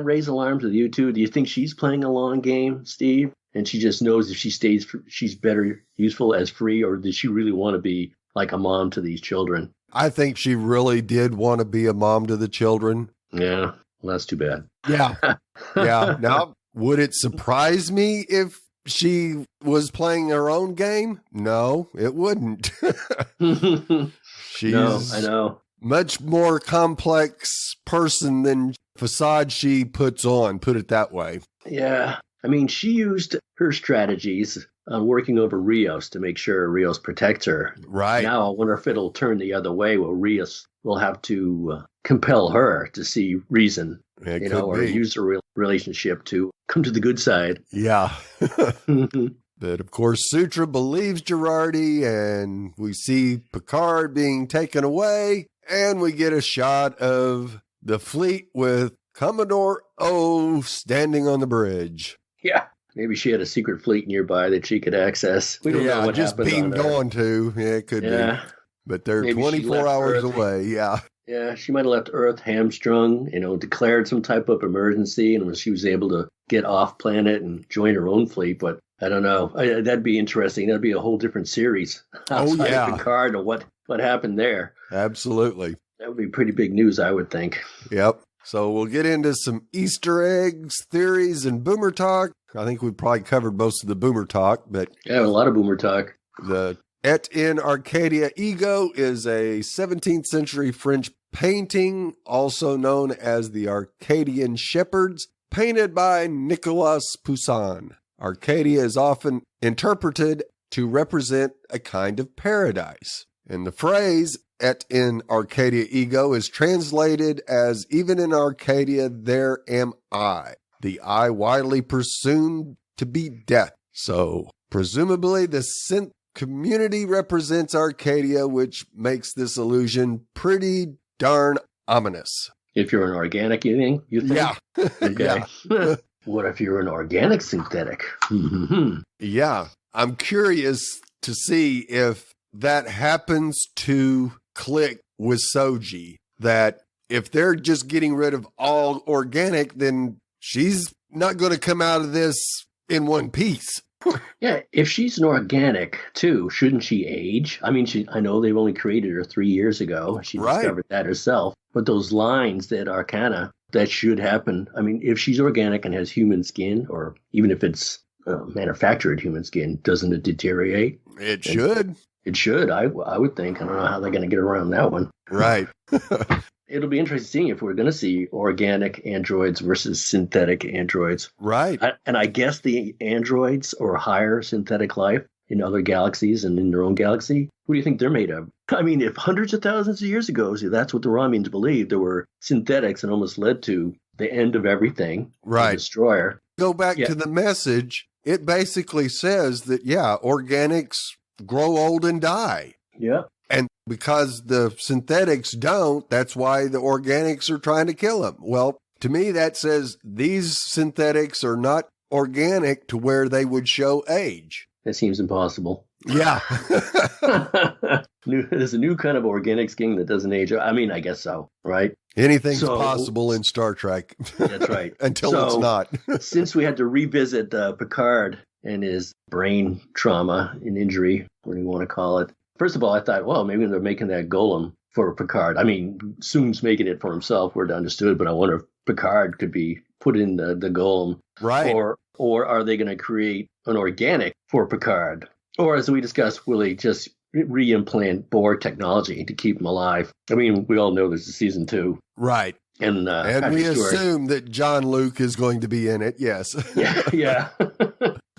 [SPEAKER 3] raise alarms with you too? Do you think she's playing a long game, Steve? And she just knows if she stays, she's better useful as free, or does she really want to be like a mom to these children?
[SPEAKER 2] I think she really did want to be a mom to the children.
[SPEAKER 3] Yeah, well, that's too bad.
[SPEAKER 2] Yeah. Yeah. Now, would it surprise me if she was playing her own game? No, it wouldn't. She's
[SPEAKER 3] I know.
[SPEAKER 2] Much more complex person than facade she puts on, put it that way.
[SPEAKER 3] Yeah. I mean, she used her strategies on working over Rios to make sure Rios protects her.
[SPEAKER 2] Right.
[SPEAKER 3] Now, I wonder if it'll turn the other way where Rios will have to compel her to see reason, or use a relationship to come to the good side.
[SPEAKER 2] Yeah. But of course, Sutra believes Girardi, and we see Picard being taken away, and we get a shot of the fleet with Commodore O standing on the bridge.
[SPEAKER 3] Yeah. Maybe she had a secret fleet nearby that she could access. We don't know what
[SPEAKER 2] just
[SPEAKER 3] happened
[SPEAKER 2] beamed on to. Yeah, it could be. But they're maybe 24 hours away. Yeah.
[SPEAKER 3] Yeah, she might have left Earth hamstrung, declared some type of emergency, and she was able to get off planet and join her own fleet. But I don't know. That'd be interesting. That'd be a whole different series outside of Picard and what happened there.
[SPEAKER 2] Absolutely.
[SPEAKER 3] That would be pretty big news, I would think.
[SPEAKER 2] Yep. So we'll get into some Easter eggs, theories, and boomer talk. I think we've probably covered most of the boomer talk, but
[SPEAKER 3] yeah, a lot of boomer talk.
[SPEAKER 2] The Et in Arcadia Ego is a 17th century French painting, also known as the Arcadian Shepherds, painted by Nicolas Poussin. Arcadia is often interpreted to represent a kind of paradise. And the phrase Et in Arcadia Ego is translated as even in Arcadia there am I. The I widely presumed to be death. So presumably the synth community represents Arcadia, which makes this illusion pretty darn ominous.
[SPEAKER 3] If you're an organic, you think?
[SPEAKER 2] Yeah.
[SPEAKER 3] Okay. Yeah. What if you're an organic synthetic?
[SPEAKER 2] Yeah. I'm curious to see if that happens to click with Soji, that if they're just getting rid of all organic, then she's not going to come out of this in one piece.
[SPEAKER 3] Yeah, if she's an organic too, shouldn't she age? I mean, I know they've only created her 3 years ago. She discovered that herself. But those lines that Arcana, that should happen. I mean, if she's organic and has human skin, or even if it's manufactured human skin, doesn't it deteriorate?
[SPEAKER 2] It should.
[SPEAKER 3] It should, I would think. I don't know how they're going to get around that one.
[SPEAKER 2] Right.
[SPEAKER 3] It'll be interesting seeing if we're going to see organic androids versus synthetic androids.
[SPEAKER 2] Right.
[SPEAKER 3] And I guess the androids or higher synthetic life in other galaxies and in their own galaxy, what do you think they're made of? I mean, if hundreds of thousands of years ago, see, that's what the Romulans believed, there were synthetics and almost led to the end of everything.
[SPEAKER 2] Right.
[SPEAKER 3] The destroyer.
[SPEAKER 2] Go back to the message. It basically says that, organics grow old and die.
[SPEAKER 3] Yeah.
[SPEAKER 2] And because the synthetics don't, that's why the organics are trying to kill them. Well, to me, that says these synthetics are not organic to where they would show age.
[SPEAKER 3] That seems impossible.
[SPEAKER 2] Yeah.
[SPEAKER 3] There's a new kind of organic skin that doesn't age. I mean, I guess so, right?
[SPEAKER 2] Anything's possible in Star Trek.
[SPEAKER 3] That's right.
[SPEAKER 2] Until it's not.
[SPEAKER 3] Since we had to revisit Picard and his brain trauma and injury, what do you want to call it? First of all, I thought, well, maybe they're making that golem for Picard. I mean, Soong's making it for himself, we're understood, but I wonder if Picard could be put in the golem.
[SPEAKER 2] Right.
[SPEAKER 3] Or are they going to create an organic for Picard? Or, as we discussed, will they just re-implant Borg technology to keep him alive? I mean, we all know there's a season 2.
[SPEAKER 2] Right.
[SPEAKER 3] And
[SPEAKER 2] we assume that John Luke is going to be in it, yes.
[SPEAKER 3] Yeah.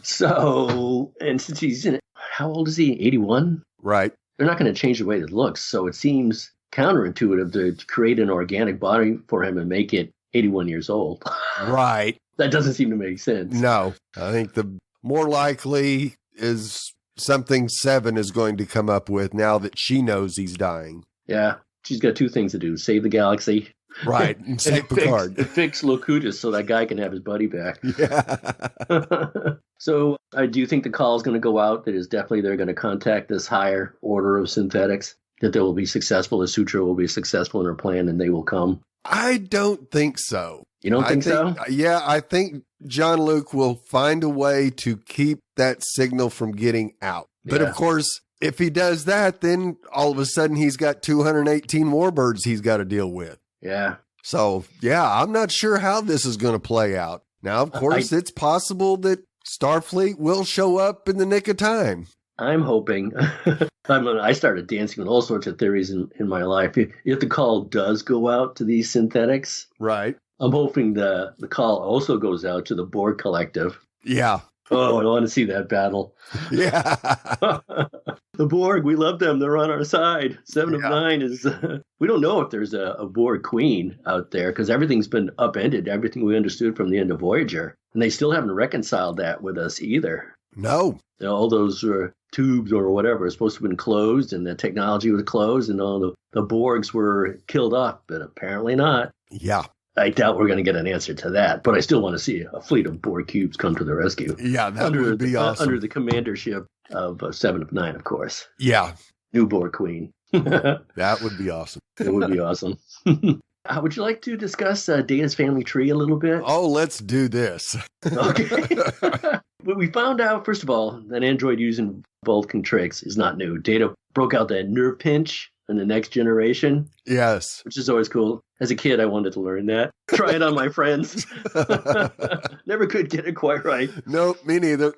[SPEAKER 3] So, and since he's in it, how old is he? 81?
[SPEAKER 2] Right.
[SPEAKER 3] They're not going to change the way it looks. So it seems counterintuitive to create an organic body for him and make it 81 years old.
[SPEAKER 2] Right.
[SPEAKER 3] That doesn't seem to make sense.
[SPEAKER 2] No. I think the more likely is something Seven is going to come up with now that she knows he's dying.
[SPEAKER 3] Yeah. She's got 2 things to do. Save the galaxy.
[SPEAKER 2] Right. And save Picard.
[SPEAKER 3] Fix Locutus so that guy can have his buddy back.
[SPEAKER 2] Yeah.
[SPEAKER 3] So do you think the call is going to go out that is definitely they're going to contact this higher order of synthetics, that they will be successful, the Sutra will be successful in her plan and they will come?
[SPEAKER 2] I don't think so.
[SPEAKER 3] You don't think so?
[SPEAKER 2] Yeah, I think John Luke will find a way to keep that signal from getting out. But of course, if he does that, then all of a sudden he's got 218 warbirds he's got to deal with.
[SPEAKER 3] Yeah.
[SPEAKER 2] So, I'm not sure how this is going to play out. Now, of course, it's possible that Starfleet will show up in the nick of time.
[SPEAKER 3] I'm hoping. I started dancing with all sorts of theories in my life. If the call does go out to these synthetics,
[SPEAKER 2] right,
[SPEAKER 3] I'm hoping the call also goes out to the Borg Collective.
[SPEAKER 2] Yeah.
[SPEAKER 3] Oh, I want to see that battle.
[SPEAKER 2] Yeah.
[SPEAKER 3] The Borg, we love them. They're on our side. 7 of 9 is... we don't know if there's a Borg queen out there because everything's been upended, everything we understood from the end of Voyager. And they still haven't reconciled that with us either.
[SPEAKER 2] No.
[SPEAKER 3] All those tubes or whatever are supposed to have been closed, and the technology was closed, and all the Borgs were killed off, but apparently not.
[SPEAKER 2] Yeah.
[SPEAKER 3] I doubt we're going to get an answer to that, but I still want to see a fleet of Borg cubes come to the rescue.
[SPEAKER 2] Yeah, that would be awesome.
[SPEAKER 3] Under the commandership of 7 of 9, of course.
[SPEAKER 2] Yeah.
[SPEAKER 3] New Borg Queen.
[SPEAKER 2] That would be awesome.
[SPEAKER 3] It would be awesome. Would you like to discuss Data's family tree a little bit?
[SPEAKER 2] Oh, let's do this.
[SPEAKER 3] Okay. We found out, first of all, that Android using Vulcan tricks is not new. Data broke out that nerve pinch in the Next Generation.
[SPEAKER 2] Yes.
[SPEAKER 3] Which is always cool. As a kid, I wanted to learn that. Try it on my friends. Never could get it quite right.
[SPEAKER 2] Nope, me neither.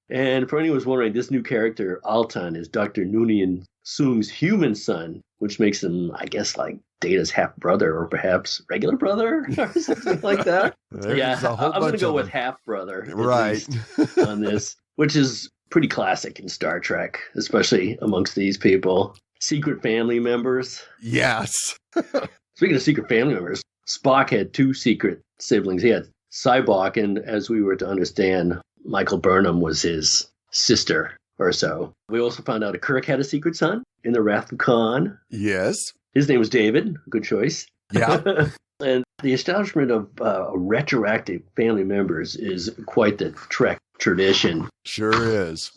[SPEAKER 3] And for anyone who's wondering, this new character, Altan, is Dr. Noonien Soong's human son, which makes him, I guess, like Data's half-brother or perhaps regular brother or something like that.
[SPEAKER 2] There's
[SPEAKER 3] I'm going to go with half-brother
[SPEAKER 2] right
[SPEAKER 3] on this, which is pretty classic in Star Trek, especially amongst these people. Secret family members.
[SPEAKER 2] Yes.
[SPEAKER 3] Speaking of secret family members, Spock had 2 secret siblings. He had Sybok, and as we were to understand, Michael Burnham was his sister or so. We also found out Kirk had a secret son in The Wrath of Khan.
[SPEAKER 2] Yes.
[SPEAKER 3] His name was David. Good choice.
[SPEAKER 2] Yeah.
[SPEAKER 3] And the establishment of retroactive family members is quite the Trek tradition.
[SPEAKER 2] Sure is.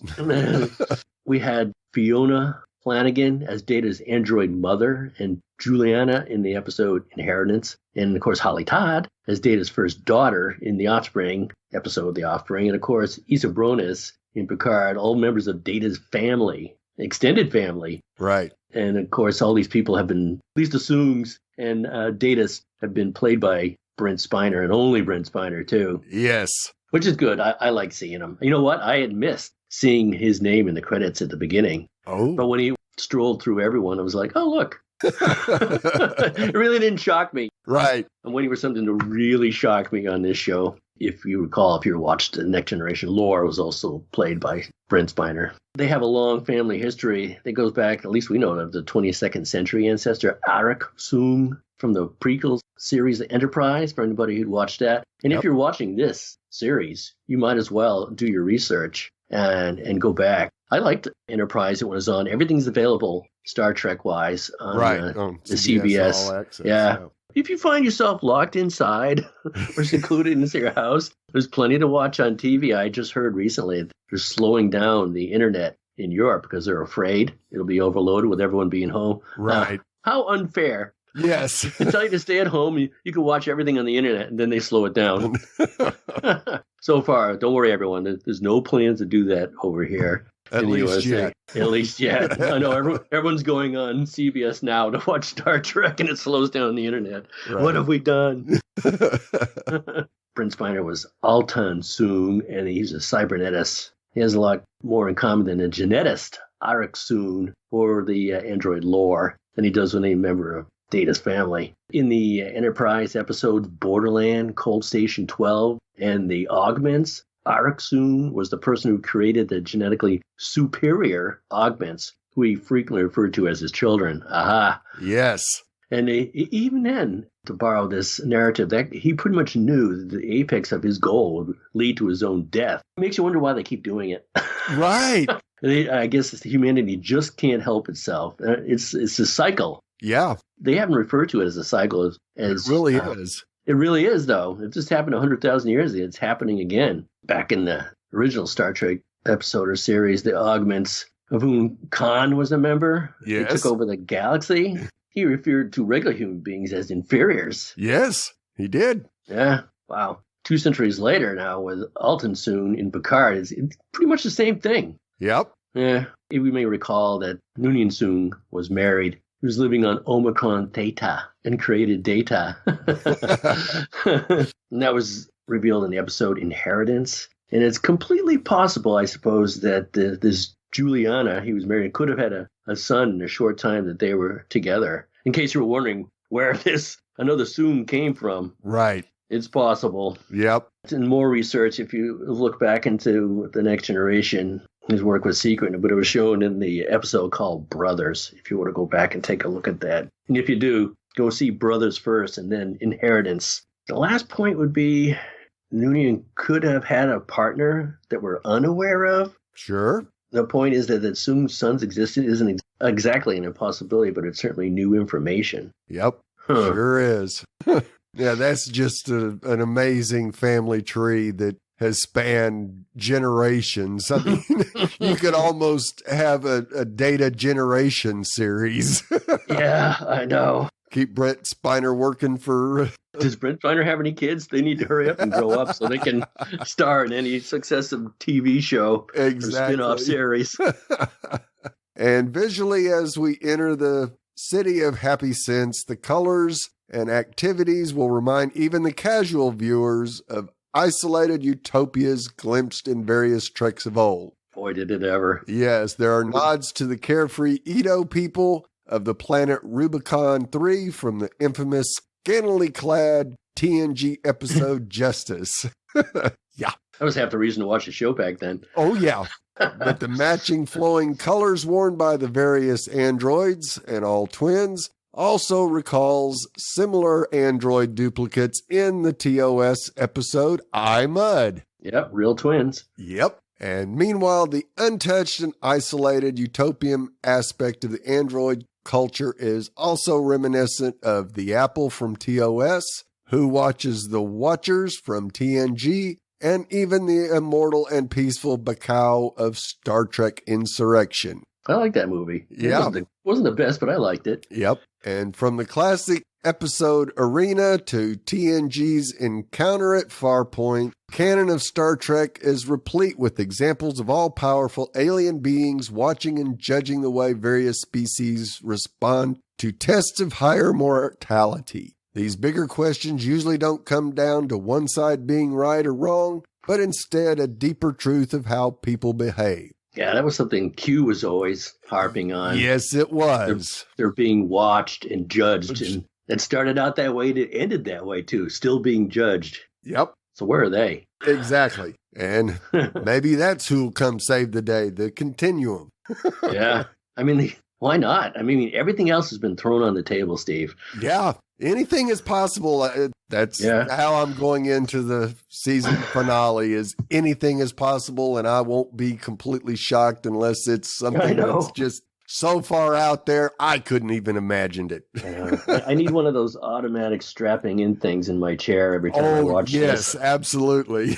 [SPEAKER 3] We had Fiona Flanagan as Data's android mother, and Juliana in the episode Inheritance, and of course Holly Todd as Data's first daughter in the Offspring episode The Offspring, and of course Issa Bronis in Picard, all members of Data's family, extended family.
[SPEAKER 2] Right.
[SPEAKER 3] And of course all these people have been, at least the Soongs and Data's, have been played by Brent Spiner, and only Brent Spiner too.
[SPEAKER 2] Yes.
[SPEAKER 3] Which is good. I like seeing him. You know what? I had missed seeing his name in the credits at the beginning.
[SPEAKER 2] Oh.
[SPEAKER 3] But when he strolled through everyone, I was like, oh, look. It really didn't shock me.
[SPEAKER 2] Right.
[SPEAKER 3] I'm waiting for something to really shock me on this show. If you recall, if you watched the Next Generation, Lore was also played by Brent Spiner. They have a long family history that goes back, at least we know, of the 22nd century ancestor Arak Soong from the prequel series The Enterprise, for anybody who'd watched that. And if you're watching this series, you might as well do your research and go back. I liked Enterprise. It was on. Everything's available Star Trek-wise on the CBS.
[SPEAKER 2] All Access,
[SPEAKER 3] yeah. If you find yourself locked inside or secluded in your house, there's plenty to watch on TV. I just heard recently they're slowing down the internet in Europe because they're afraid it'll be overloaded with everyone being home.
[SPEAKER 2] Right.
[SPEAKER 3] How unfair.
[SPEAKER 2] Yes.
[SPEAKER 3] They tell you to stay at home. You can watch everything on the internet, and then they slow it down. So far, don't worry, everyone. There's no plans to do that over here.
[SPEAKER 2] At least yet.
[SPEAKER 3] At least yet. I know everyone's going on CBS Now to watch Star Trek, and it slows down the internet. Right. What have we done? Brent Spiner was Altan Soong, and he's a cybernetist. He has a lot more in common than a genetist, Arak Soong, or the android Lore, than he does with any member of Data's family. In the Enterprise episodes Borderland, Cold Station 12, and the Augments, Arak Soong was the person who created the genetically superior augments, who he frequently referred to as his children. Aha.
[SPEAKER 2] Yes.
[SPEAKER 3] And even then, to borrow this narrative, that he pretty much knew that the apex of his goal would lead to his own death. It makes you wonder why they keep doing it.
[SPEAKER 2] Right.
[SPEAKER 3] I guess humanity just can't help itself. It's a cycle.
[SPEAKER 2] Yeah.
[SPEAKER 3] They haven't referred to it as a cycle. As
[SPEAKER 2] it really is.
[SPEAKER 3] It really is, though. It just happened 100,000 years ago. It's happening again. Back in the original Star Trek episode or series, the Augments, of whom Khan was a member,
[SPEAKER 2] yes.
[SPEAKER 3] They took over the galaxy. He referred to regular human beings as inferiors.
[SPEAKER 2] Yes, he did.
[SPEAKER 3] Yeah, wow. 2 centuries later now with Altan Soong in Picard, it's pretty much the same thing.
[SPEAKER 2] Yep.
[SPEAKER 3] Yeah, we may recall that Noonien Soong was married. He was living on Omicron Theta and created Data. And that was revealed in the episode Inheritance. And it's completely possible, I suppose, that this Juliana he was married could have had a son in a short time that they were together. In case you were wondering where this another Soong came from.
[SPEAKER 2] Right.
[SPEAKER 3] It's possible.
[SPEAKER 2] Yep.
[SPEAKER 3] In more research, if you look back into the Next Generation, his work was secret, but it was shown in the episode called Brothers, if you want to go back and take a look at that. And if you do, go see Brothers first and then Inheritance. The last point would be Noonien could have had a partner that we're unaware of.
[SPEAKER 2] Sure.
[SPEAKER 3] The point is that Soong's son's existence isn't exactly an impossibility, but it's certainly new information.
[SPEAKER 2] Yep. Sure is. Yeah, that's just an amazing family tree that has spanned generations. I mean, you could almost have a data generation series.
[SPEAKER 3] Yeah, I know.
[SPEAKER 2] Keep Brent Spiner working for...
[SPEAKER 3] Does Brent Spiner have any kids? They need to hurry up and grow up so they can star in any successive TV show or spin-off series.
[SPEAKER 2] And visually, as we enter the city of Happy Sense, the colors and activities will remind even the casual viewers of isolated utopias glimpsed in various treks of old.
[SPEAKER 3] Boy, did it ever.
[SPEAKER 2] Yes, there are nods to the carefree Edo people of the planet Rubicon 3 from the infamous scantily clad TNG episode Justice. Yeah.
[SPEAKER 3] That was half the reason to watch the show back then.
[SPEAKER 2] Oh, yeah. But the matching flowing colors worn by the various androids and all twins also recalls similar android duplicates in the TOS episode I Mud.
[SPEAKER 3] Yep, real twins.
[SPEAKER 2] Yep. And meanwhile, the untouched and isolated utopian aspect of the android culture is also reminiscent of the Apple from TOS, Who Watches the Watchers from TNG, and even the immortal and peaceful Bakau of Star Trek Insurrection.
[SPEAKER 3] I like that movie.
[SPEAKER 2] Yeah.
[SPEAKER 3] It wasn't the best, but I liked it.
[SPEAKER 2] Yep. And from the classic episode Arena to TNG's Encounter at Farpoint, canon of Star Trek is replete with examples of all-powerful alien beings watching and judging the way various species respond to tests of higher mortality. These bigger questions usually don't come down to one side being right or wrong, but instead a deeper truth of how people behave.
[SPEAKER 3] Yeah, that was something Q was always harping on.
[SPEAKER 2] Yes, it was.
[SPEAKER 3] They're being watched and judged, and it started out that way and it ended that way too, still being judged.
[SPEAKER 2] Yep.
[SPEAKER 3] So where are they?
[SPEAKER 2] Exactly. And maybe that's who'll come save the day, the continuum.
[SPEAKER 3] Yeah. I mean, why not? I mean, everything else has been thrown on the table, Steve.
[SPEAKER 2] Yeah. Anything is possible. That's how I'm going into the season finale is anything is possible, and I won't be completely shocked unless it's something that's just so far out there, I couldn't even imagined it.
[SPEAKER 3] I need one of those automatic strapping in things in my chair every time I watch this.
[SPEAKER 2] Yes, absolutely.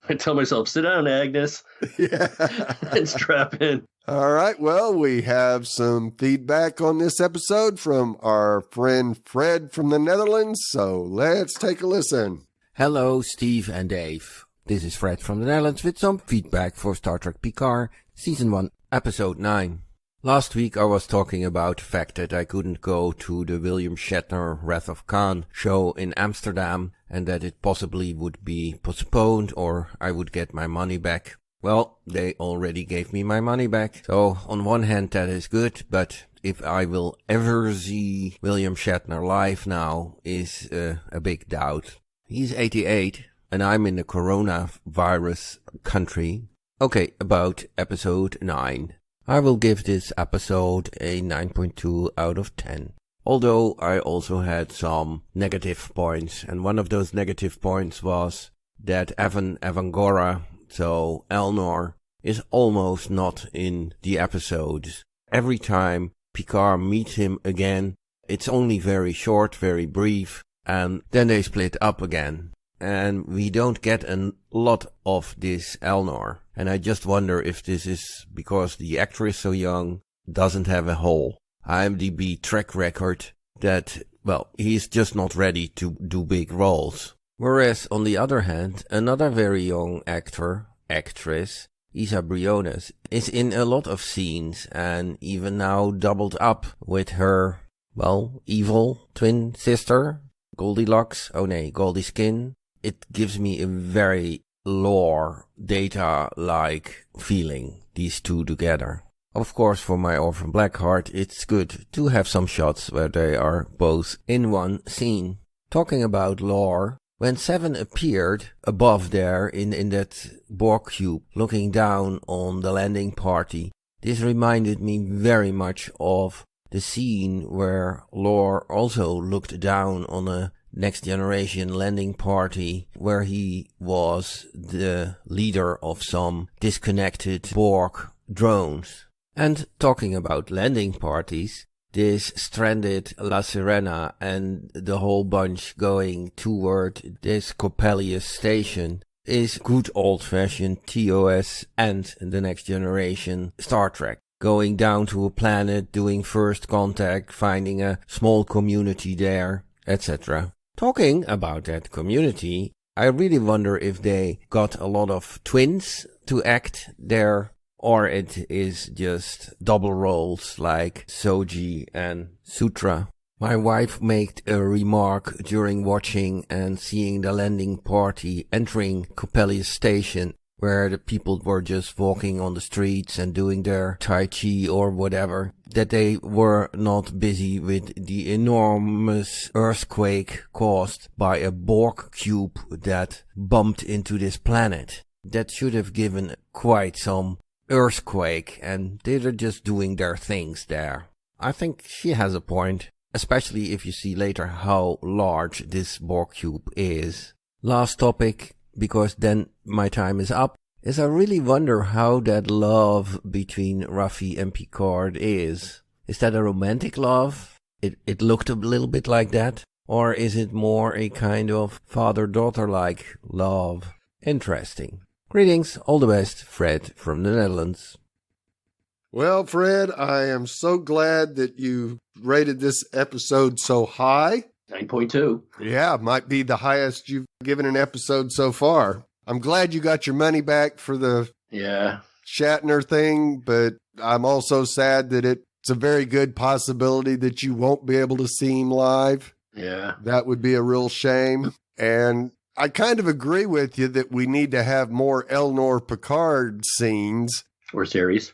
[SPEAKER 3] I tell myself, sit down, Agnes, and strap in.
[SPEAKER 2] All right. Well, we have some feedback on this episode from our friend Fred from the Netherlands. So let's take a listen.
[SPEAKER 4] Hello, Steve and Dave. This is Fred from the Netherlands with some feedback for Star Trek Picard, Season 1, Episode 9. Last week I was talking about the fact that I couldn't go to the William Shatner Wrath of Khan show in Amsterdam and that it possibly would be postponed or I would get my money back. Well, they already gave me my money back. So on one hand that is good, but if I will ever see William Shatner live now is a big doubt. He's 88 and I'm in the coronavirus country. Okay, about episode 9. I will give this episode a 9.2 out of 10. Although I also had some negative points, and one of those negative points was that Evan Evangora, so Elnor, is almost not in the episodes. Every time Picard meets him again, it's only very short, very brief, and then they split up again. And we don't get a lot of this Elnor. And I just wonder if this is because the actor is so young, doesn't have a whole IMDb track record that, well, he's just not ready to do big roles. Whereas, on the other hand, another very young actress, Isa Briones, is in a lot of scenes and even now doubled up with her, well, evil twin sister, Goldilocks, Goldie Skin. It gives me a very lore, data-like feeling, these two together. Of course, for my Orphan Blackheart, it's good to have some shots where they are both in one scene. Talking about lore, when Seven appeared above there in that Borg cube, looking down on the landing party, this reminded me very much of the scene where Lore also looked down on a Next Generation landing party where he was the leader of some disconnected Borg drones. And talking about landing parties, this stranded La Sirena and the whole bunch going toward this Coppelius station is good old-fashioned TOS and the Next Generation Star Trek. Going down to a planet, doing first contact, finding a small community there, etc. Talking about that community, I really wonder if they got a lot of twins to act there, or it is just double roles like Soji and Sutra. My wife made a remark during watching and seeing the landing party entering Coppelius station, where the people were just walking on the streets and doing their Tai Chi or whatever, that they were not busy with the enormous earthquake caused by a Borg cube that bumped into this planet. That should have given quite some earthquake, and they're just doing their things there. I think she has a point, especially if you see later how large this Borg cube is. Last topic, because then my time is up, is I really wonder how that love between Raffi and Picard is. Is that a romantic love? It looked a little bit like that. Or is it more a kind of father-daughter-like love? Interesting. Greetings, all the best, Fred from the Netherlands.
[SPEAKER 2] Well, Fred, I am so glad that you rated this episode so high.
[SPEAKER 3] 9.2.
[SPEAKER 2] Yeah, might be the highest you've given an episode so far. I'm glad you got your money back for the Shatner thing, but I'm also sad that it's a very good possibility that you won't be able to see him live.
[SPEAKER 3] Yeah.
[SPEAKER 2] That would be a real shame. And I kind of agree with you that we need to have more Elnor Picard scenes.
[SPEAKER 3] Or series,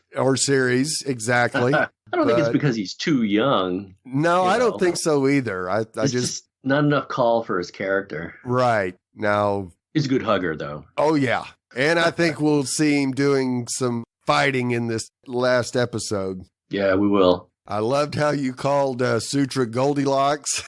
[SPEAKER 2] exactly.
[SPEAKER 3] I don't think it's because he's too young.
[SPEAKER 2] No, I don't think so either. I just
[SPEAKER 3] not enough call for his character.
[SPEAKER 2] Right. Now,
[SPEAKER 3] he's a good hugger, though.
[SPEAKER 2] Oh, yeah. And I think we'll see him doing some fighting in this last episode.
[SPEAKER 3] Yeah, we will.
[SPEAKER 2] I loved how you called Sutra Goldilocks.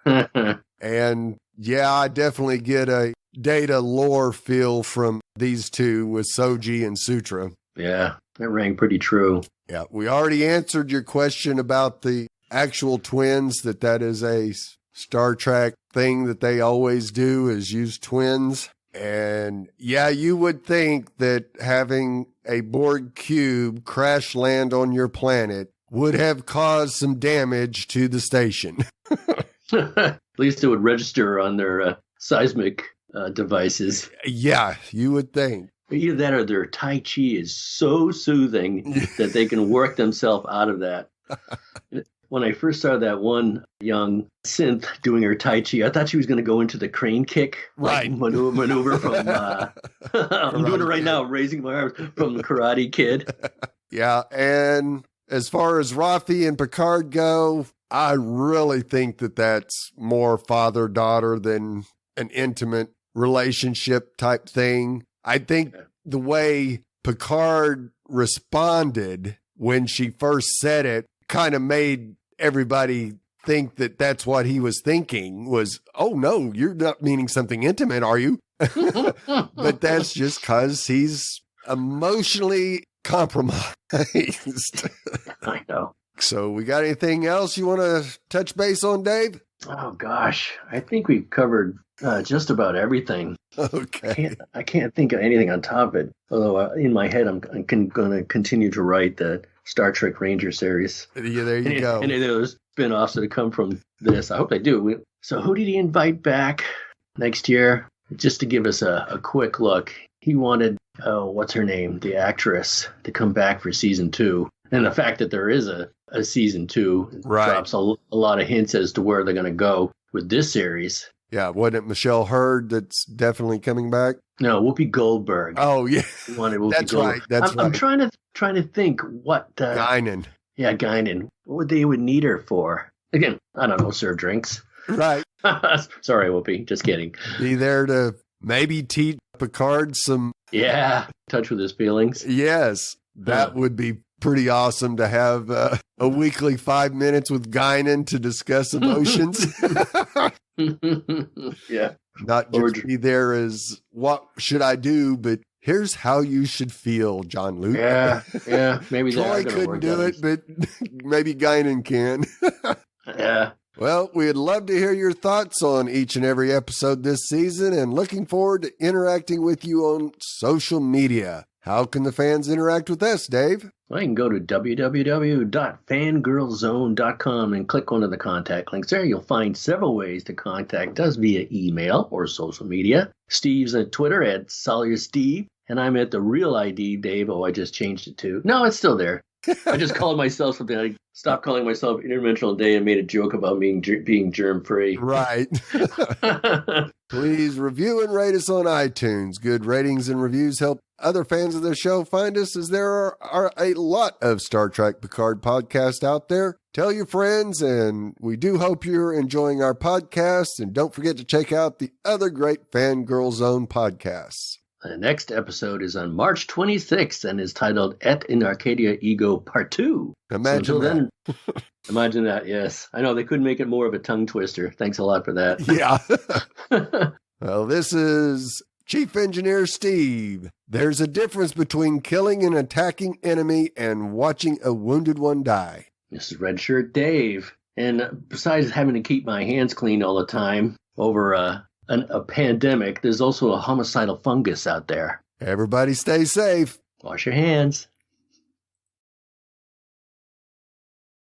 [SPEAKER 2] And yeah, I definitely get a Data lore feel from these two with Soji and Sutra.
[SPEAKER 3] Yeah, that rang pretty true.
[SPEAKER 2] Yeah, we already answered your question about the actual twins, that is a Star Trek thing that they always do, is use twins. And yeah, you would think that having a Borg cube crash land on your planet would have caused some damage to the station.
[SPEAKER 3] At least it would register on their seismic devices.
[SPEAKER 2] Yeah, you would think.
[SPEAKER 3] Either that or their Tai Chi is so soothing that they can work themselves out of that. When I first saw that one young synth doing her Tai Chi, I thought she was going to go into the crane kick maneuver from, I'm doing it right now, raising my arms, from the Karate Kid.
[SPEAKER 2] Yeah, and as far as Raffi and Picard go, I really think that that's more father-daughter than an intimate relationship type thing. I think the way Picard responded when she first said it kind of made everybody think that that's what he was thinking was, oh no, you're not meaning something intimate, are you? But that's just because he's emotionally compromised.
[SPEAKER 3] I know.
[SPEAKER 2] So we got anything else you want to touch base on, Dave?
[SPEAKER 3] Oh gosh, I think we've covered just about everything.
[SPEAKER 2] Okay.
[SPEAKER 3] I can't think of anything on top of it. Although in my head, I'm going to continue to write the Star Trek Ranger series.
[SPEAKER 2] Yeah, there you go.
[SPEAKER 3] Any of those spin-offs that come from this. I hope they do. So who did he invite back next year? Just to give us a quick look. He wanted, what's her name? The actress to come back for season 2. And the fact that there is a season 2 drops a lot of hints as to where they're going to go with this series.
[SPEAKER 2] Yeah, wasn't it Michelle Hurd that's definitely coming back?
[SPEAKER 3] No, Whoopi Goldberg.
[SPEAKER 2] Oh, yeah.
[SPEAKER 3] He wanted Whoopi
[SPEAKER 2] That's
[SPEAKER 3] Goldberg.
[SPEAKER 2] right. That's right.
[SPEAKER 3] I'm trying to think what...
[SPEAKER 2] Guinan.
[SPEAKER 3] Yeah, Guinan. What they would need her for? Again, I don't know, serve drinks.
[SPEAKER 2] Right.
[SPEAKER 3] Sorry, Whoopi. Just kidding.
[SPEAKER 2] Be there to maybe teach Picard some...
[SPEAKER 3] Yeah, touch with his feelings.
[SPEAKER 2] Yes, that would be pretty awesome to have a weekly 5 minutes with Guinan to discuss emotions.
[SPEAKER 3] Yeah.
[SPEAKER 2] Not just be there as what should I do, but here's how you should feel, John Luke.
[SPEAKER 3] Yeah. Maybe
[SPEAKER 2] Troy couldn't do it, but maybe Guinan can.
[SPEAKER 3] Yeah.
[SPEAKER 2] Well, we'd love to hear your thoughts on each and every episode this season and looking forward to interacting with you on social media. How can the fans interact with us, Dave?
[SPEAKER 3] Well, you can go to www.fangirlzone.com and click one of the contact links there. You'll find several ways to contact us via email or social media. Steve's at Twitter at SalyerSteve, and I'm at the real ID, Dave. Oh, I just changed it too. No, it's still there. I just called myself something. I stopped calling myself Interdimensional Day and made a joke about being germ-free.
[SPEAKER 2] Right. Please review and rate us on iTunes. Good ratings and reviews help other fans of the show find us, as there are a lot of Star Trek Picard podcasts out there. Tell your friends, and we do hope you're enjoying our podcasts. And don't forget to check out the other great Fangirl Zone podcasts.
[SPEAKER 3] The next episode is on March 26th and is titled Et in Arcadia Ego Part 2.
[SPEAKER 2] Imagine that.
[SPEAKER 3] Imagine that, yes. I know they couldn't make it more of a tongue twister. Thanks a lot for that.
[SPEAKER 2] Yeah. Well, this is Chief Engineer Steve. There's a difference between killing an attacking enemy and watching a wounded one die.
[SPEAKER 3] This is Red Shirt Dave. And besides having to keep my hands clean all the time over a pandemic, there's also a homicidal fungus out there.
[SPEAKER 2] Everybody stay safe.
[SPEAKER 3] Wash your hands.